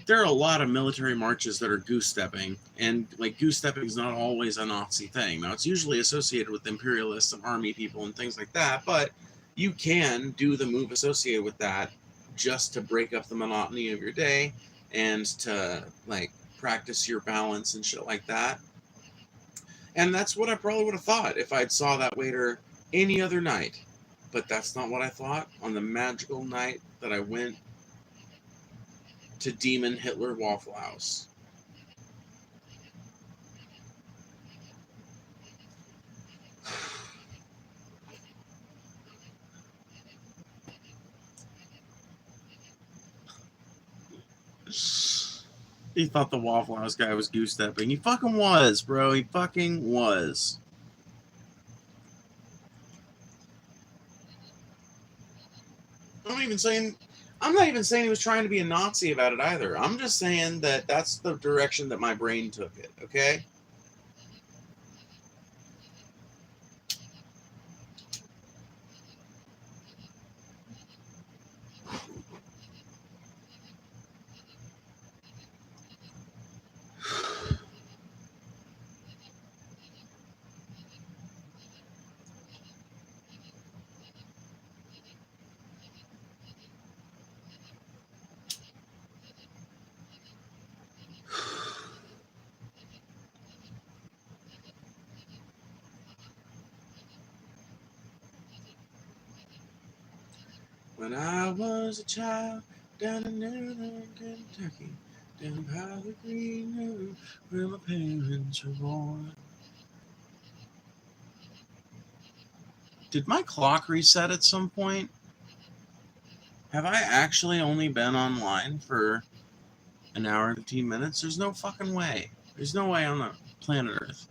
there are a lot of military marches that are goose stepping, and like goose stepping is not always a Nazi thing. Now it's usually associated with imperialists and army people and things like that, but you can do the move associated with that just to break up the monotony of your day and to like practice your balance and shit like that. And that's what I probably would have thought if I'd saw that waiter any other night. But that's not what I thought on the magical night that I went to Demon Hitler Waffle House. He thought the Waffle House guy was goose stepping. He fucking was, bro. He fucking was. I'm not even saying he was trying to be a Nazi about it either. I'm just saying that that's the direction that my brain took it, okay? When I was a child down in northern Kentucky, down by the green river where my parents were born. Did my clock reset at some point? Have I actually only been online for an hour and 15 minutes? There's no fucking way. There's no way on the planet Earth.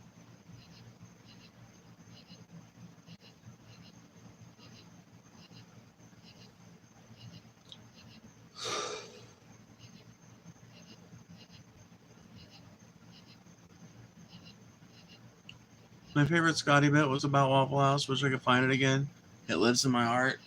My favorite Scotty bit was about Waffle House. Wish I could find it again. It lives in my heart.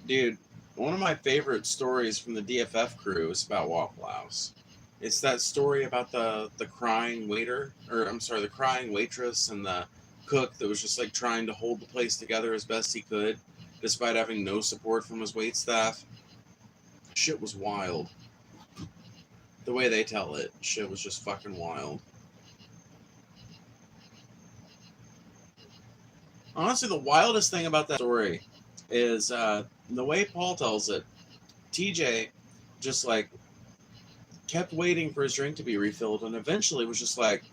Dude, one of my favorite stories from the DFF crew is about Waffle House. It's that story about the crying waiter, or I'm sorry, the crying waitress and the cook that was just like trying to hold the place together as best he could, despite having no support from his wait staff. Shit was wild. The way they tell it, shit was just fucking wild. Honestly, the wildest thing about that story is the way Paul tells it. TJ just like kept waiting for his drink to be refilled, and eventually was just like,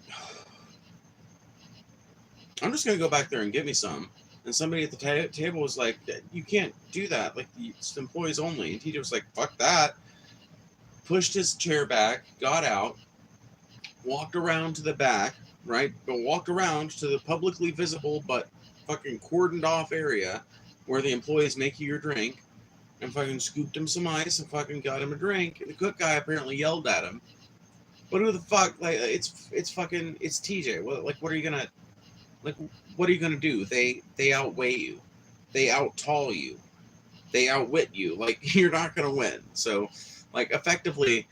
I'm just going to go back there and get me some. And somebody at the table was like, you can't do that. Like, it's employees only. And TJ was like, fuck that. Pushed his chair back, got out, walked around to the back, right? But walked around to the publicly visible but fucking cordoned off area where the employees make you your drink, and fucking scooped him some ice and fucking got him a drink. And the cook guy apparently yelled at him. But who the fuck? Like, it's TJ. What are you gonna, like, what are you gonna do? They outweigh you, they out tall you, they outwit you. Like, you're not gonna win. So, like, effectively,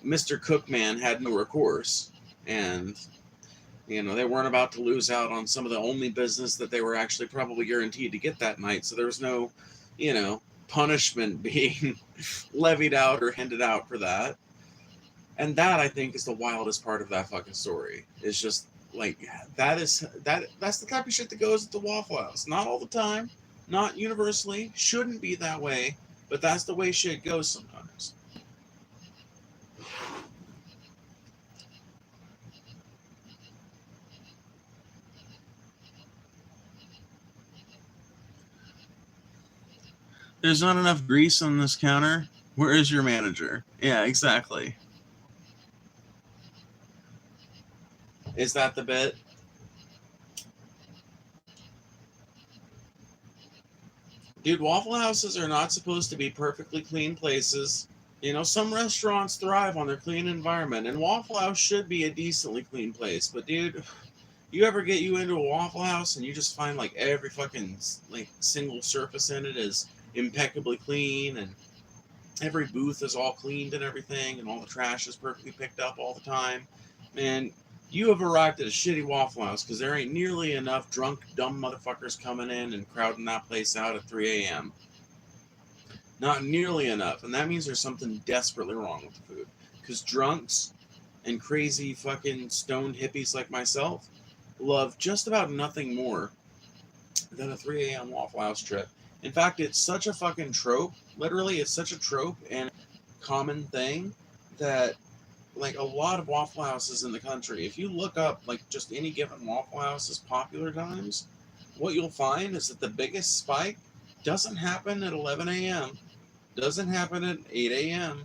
Mr. Cookman had no recourse, and they weren't about to lose out on some of the only business that they were actually probably guaranteed to get that night. So there was no, punishment being levied out or handed out for that. And that, I think, is the wildest part of that fucking story. It's just like, that's the type of shit that goes at the Waffle House. Not all the time, not universally, shouldn't be that way, but that's the way shit goes sometimes. There's not enough grease on this counter. Where is your manager? Yeah, exactly. Is that the bit? Dude, Waffle Houses are not supposed to be perfectly clean places. Some restaurants thrive on their clean environment, and Waffle House should be a decently clean place. But dude, you ever get you into a Waffle House and you just find like every fucking like single surface in it is impeccably clean, and every booth is all cleaned and everything, and all the trash is perfectly picked up all the time. Man, you have arrived at a shitty Waffle House, because there ain't nearly enough drunk, dumb motherfuckers coming in and crowding that place out at 3 a.m. Not nearly enough, and that means there's something desperately wrong with the food. Because drunks and crazy fucking stoned hippies like myself love just about nothing more than a 3 a.m. Waffle House trip. In fact, it's such a fucking trope. Literally, it's such a trope and common thing that, like, a lot of Waffle Houses in the country, if you look up, like, just any given Waffle House's popular times, what you'll find is that the biggest spike doesn't happen at 11 a.m., doesn't happen at 8 a.m.,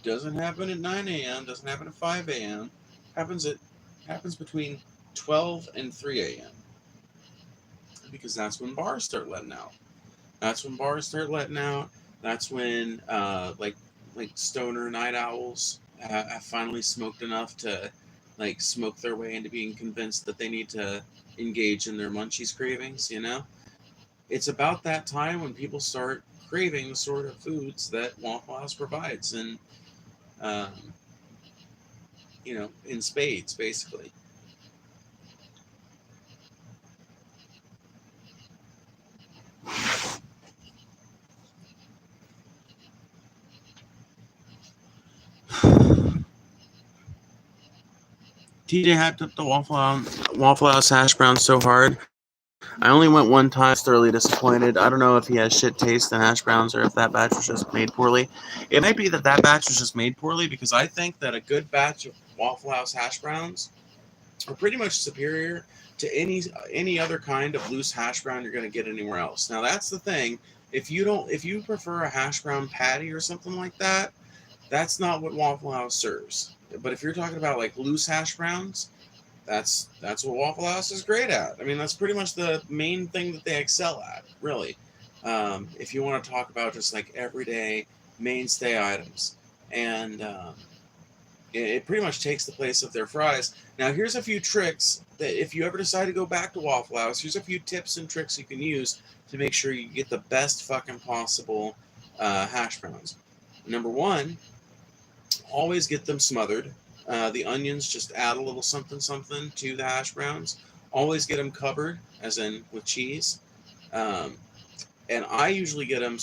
doesn't happen at 9 a.m., doesn't happen at 5 a.m., happens between 12 and 3 a.m., because that's when bars start letting out. That's when like stoner night owls have finally smoked enough to like smoke their way into being convinced that they need to engage in their munchies cravings. It's about that time when people start craving the sort of foods that Waffle House provides, and um, in spades, basically. TJ hyped up the Waffle House hash browns so hard. I only went one time. I was thoroughly disappointed. I don't know if he has shit taste in hash browns or if that batch was just made poorly. It might be that batch was just made poorly, because I think that a good batch of Waffle House hash browns are pretty much superior to any other kind of loose hash brown you're going to get anywhere else. Now that's the thing. If you prefer a hash brown patty or something like that, that's not what Waffle House serves. But if you're talking about like loose hash browns, that's what Waffle House is great at. I mean, that's pretty much the main thing that they excel at, really. If you want to talk about just like everyday mainstay items, and It pretty much takes the place of their fries. Now, here's a few tricks that if you ever decide to go back to Waffle House, here's a few tips and tricks you can use to make sure you get the best fucking possible hash browns. Number one, always get them smothered. The onions, just add a little something something to the hash browns. Always get them covered, as in with cheese. Um, and I usually get them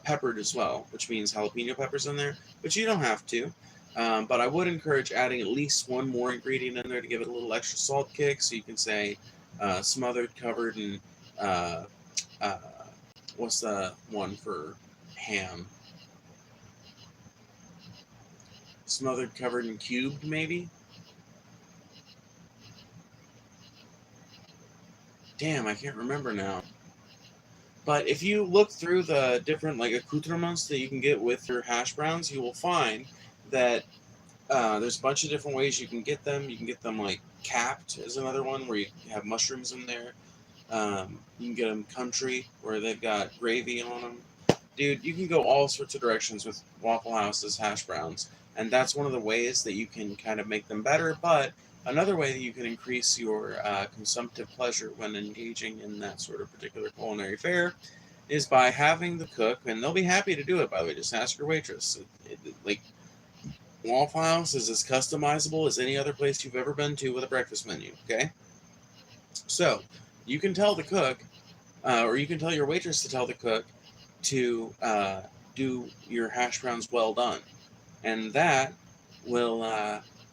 peppered as well, which means jalapeno peppers in there, but you don't have to. But I would encourage adding at least one more ingredient in there to give it a little extra salt kick. So you can say smothered, covered, and uh, uh, what's the one for ham? Smothered, covered, and cubed, maybe? Damn, I can't remember now. But if you look through the different like accoutrements that you can get with your hash browns, you will find that there's a bunch of different ways you can get them. You can get them like capped is another one where you have mushrooms in there. You can get them country where they've got gravy on them. Dude, you can go all sorts of directions with Waffle House's hash browns, and that's one of the ways that you can kind of make them better. But another way that you can increase your consumptive pleasure when engaging in that sort of particular culinary fare is by having the cook, and they'll be happy to do it, by the way. Just ask your waitress. Like, Waffle House is as customizable as any other place you've ever been to with a breakfast menu, okay? So, you can tell the cook, or you can tell your waitress to tell the cook to do your hash browns well done. And will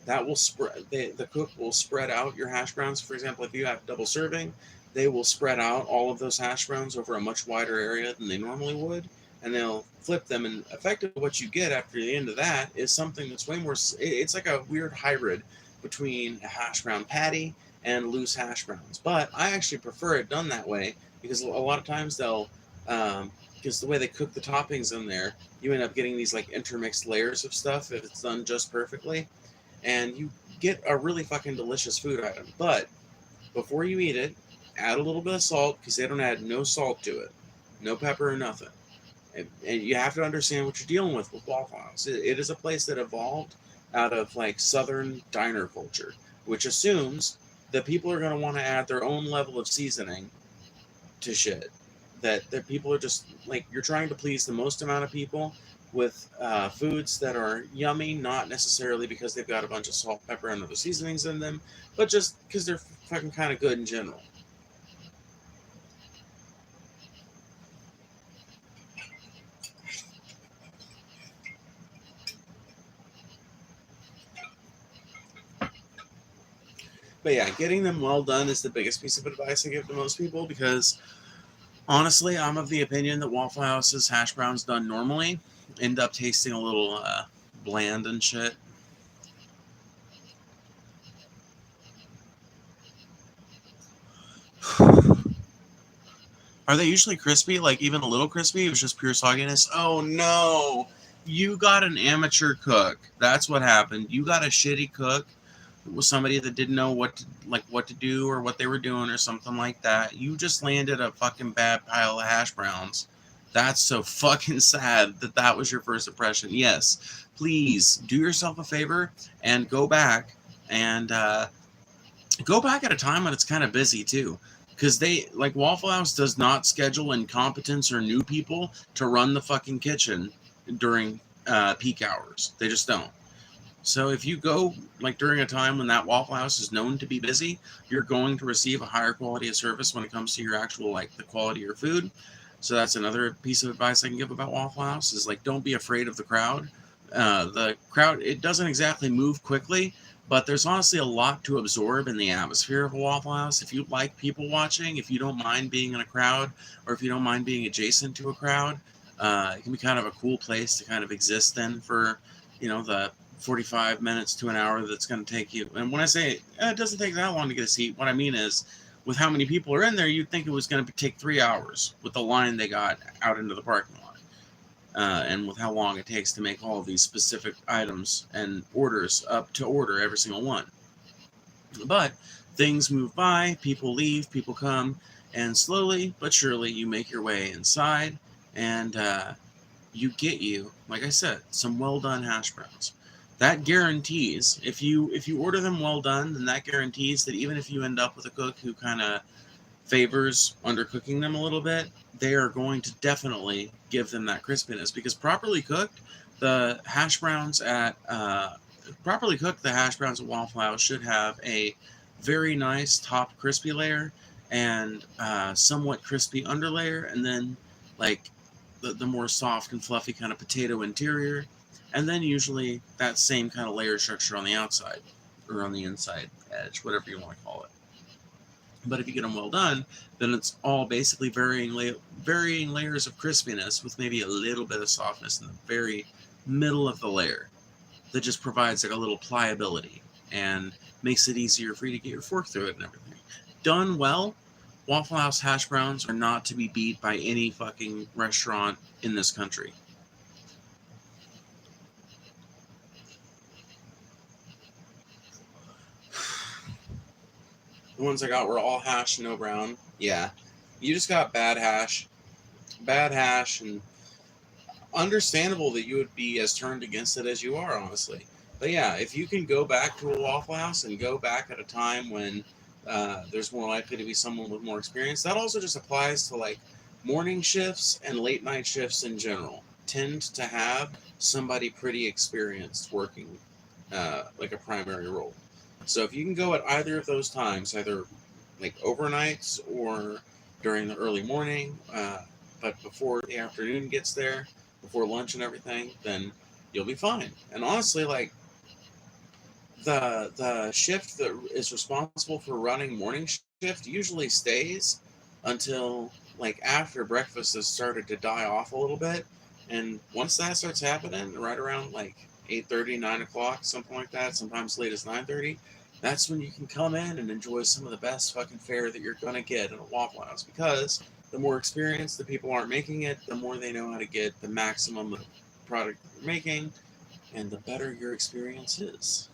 that will spread, the cook will spread out your hash browns. For example, if you have double serving, they will spread out all of those hash browns over a much wider area than they normally would, and they'll flip them, and effectively what you get after the end of that is something that's way more, it's like a weird hybrid between a hash brown patty and loose hash browns. But I actually prefer it done that way because a lot of times they'll because the way they cook the toppings in there, you end up getting these like intermixed layers of stuff if it's done just perfectly, and you get a really fucking delicious food item. But before you eat it, add a little bit of salt because they don't add no salt to it, no pepper or nothing. And you have to understand what you're dealing with Waffle House. It is a place that evolved out of like Southern diner culture, which assumes that people are going to want to add their own level of seasoning to shit. That people are just like, you're trying to please the most amount of people with foods that are yummy, not necessarily because they've got a bunch of salt, pepper, and other seasonings in them, but just because they're fucking kind of good in general. But yeah, getting them well done is the biggest piece of advice I give to most people because honestly, I'm of the opinion that Waffle House's hash browns done normally end up tasting a little bland and shit. Are they usually crispy? Like even a little crispy? It was just pure sogginess? Oh no! You got an amateur cook. That's what happened. You got a shitty cook. It was somebody that didn't know what to do or what they were doing or something like that. You just landed a fucking bad pile of hash browns. That's so fucking sad that that was your first impression. Yes, please do yourself a favor and and go back at a time when it's kind of busy too, because they like Waffle House does not schedule incompetents or new people to run the fucking kitchen during peak hours. They just don't. So if you go like during a time when that Waffle House is known to be busy, you're going to receive a higher quality of service when it comes to your actual like the quality of your food. So that's another piece of advice I can give about Waffle House is like don't be afraid of the crowd. The crowd, it doesn't exactly move quickly, but there's honestly a lot to absorb in the atmosphere of a Waffle House. If you like people watching, if you don't mind being in a crowd, or if you don't mind being adjacent to a crowd, it can be kind of a cool place to kind of exist in for, the 45 minutes to an hour that's going to take you. And when I say it doesn't take that long to get a seat, what I mean is with how many people are in there, you'd think it was going to take 3 hours with the line they got out into the parking lot. And with how long it takes to make all of these specific items and orders up to order every single one. But things move by, people leave, people come, and slowly but surely you make your way inside, and like I said, some well done hash browns. that guarantees, if you order them well done, then that guarantees that even if you end up with a cook who kind of favors undercooking them a little bit, they are going to definitely give them that crispiness, because properly cooked, the hash browns at Waffle House should have a very nice top crispy layer and somewhat crispy underlayer, and then like the more soft and fluffy kind of potato interior, and then usually that same kind of layer structure on the outside or on the inside edge, whatever you want to call it. But if you get them well done, then it's all basically varying layers of crispiness with maybe a little bit of softness in the very middle of the layer that just provides like a little pliability and makes it easier for you to get your fork through it and everything. Done well, Waffle House hash browns are not to be beat by any fucking restaurant in this country. The ones I got were all hash, no brown. Yeah. You just got bad hash, and understandable that you would be as turned against it as you are, honestly. But yeah, if you can go back to a Waffle House and go back at a time when there's more likely to be someone with more experience, that also just applies to like morning shifts and late night shifts in general. Tend to have somebody pretty experienced working like a primary role. So if you can go at either of those times, either like overnights or during the early morning, but before the afternoon gets there, before lunch and everything, then you'll be fine. And honestly, like the shift that is responsible for running morning shift usually stays until like after breakfast has started to die off a little bit. And once that starts happening, right around like 8:30, 9 o'clock, something like that, sometimes late as 9:30, that's when you can come in and enjoy some of the best fucking fare that you're going to get in a Waffle House, because the more experienced the people aren't making it, the more they know how to get the maximum of product that you're making, and the better your experience is.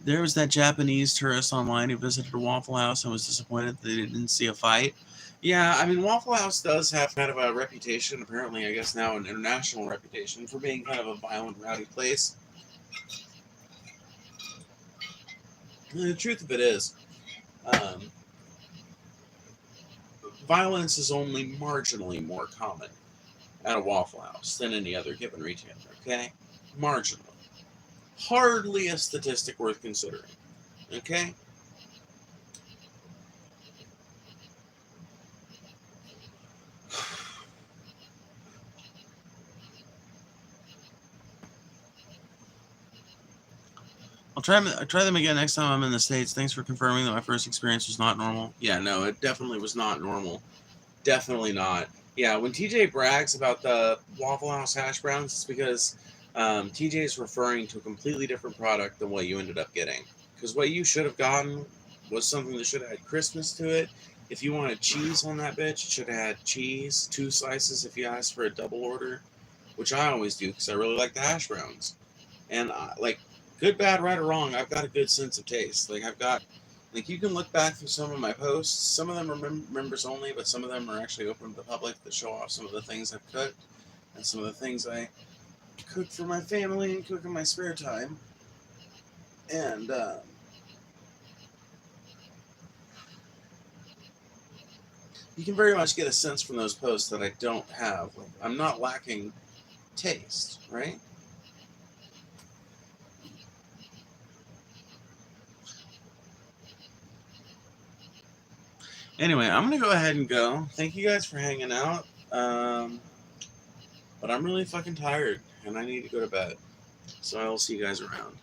There was that Japanese tourist online who visited a Waffle House and was disappointed that they didn't see a fight. Yeah, I mean, Waffle House does have kind of a reputation, apparently, I guess now an international reputation, for being kind of a violent, rowdy place. And the truth of it is, violence is only marginally more common at a Waffle House than any other given retailer, okay? Marginally. Hardly a statistic worth considering, okay? I'll try them again next time I'm in the States. Thanks for confirming that my first experience was not normal. Yeah, no, it definitely was not normal. Definitely not. Yeah, when TJ brags about the Waffle House hash browns, it's because TJ is referring to a completely different product than what you ended up getting. Because what you should have gotten was something that should have had crispness to it. If you wanted cheese on that bitch, it should have had cheese, 2 slices if you asked for a double order, which I always do because I really like the hash browns. And like, good, bad, right, or wrong, I've got a good sense of taste. Like, you can look back through some of my posts. Some of them are members only, but some of them are actually open to the public that show off some of the things I've cooked and some of the things I cook for my family and cook in my spare time. And you can very much get a sense from those posts that I don't have. Like, I'm not lacking taste, right? Anyway, I'm going to go ahead and go. Thank you guys for hanging out. But I'm really fucking tired, and I need to go to bed. So I will see you guys around.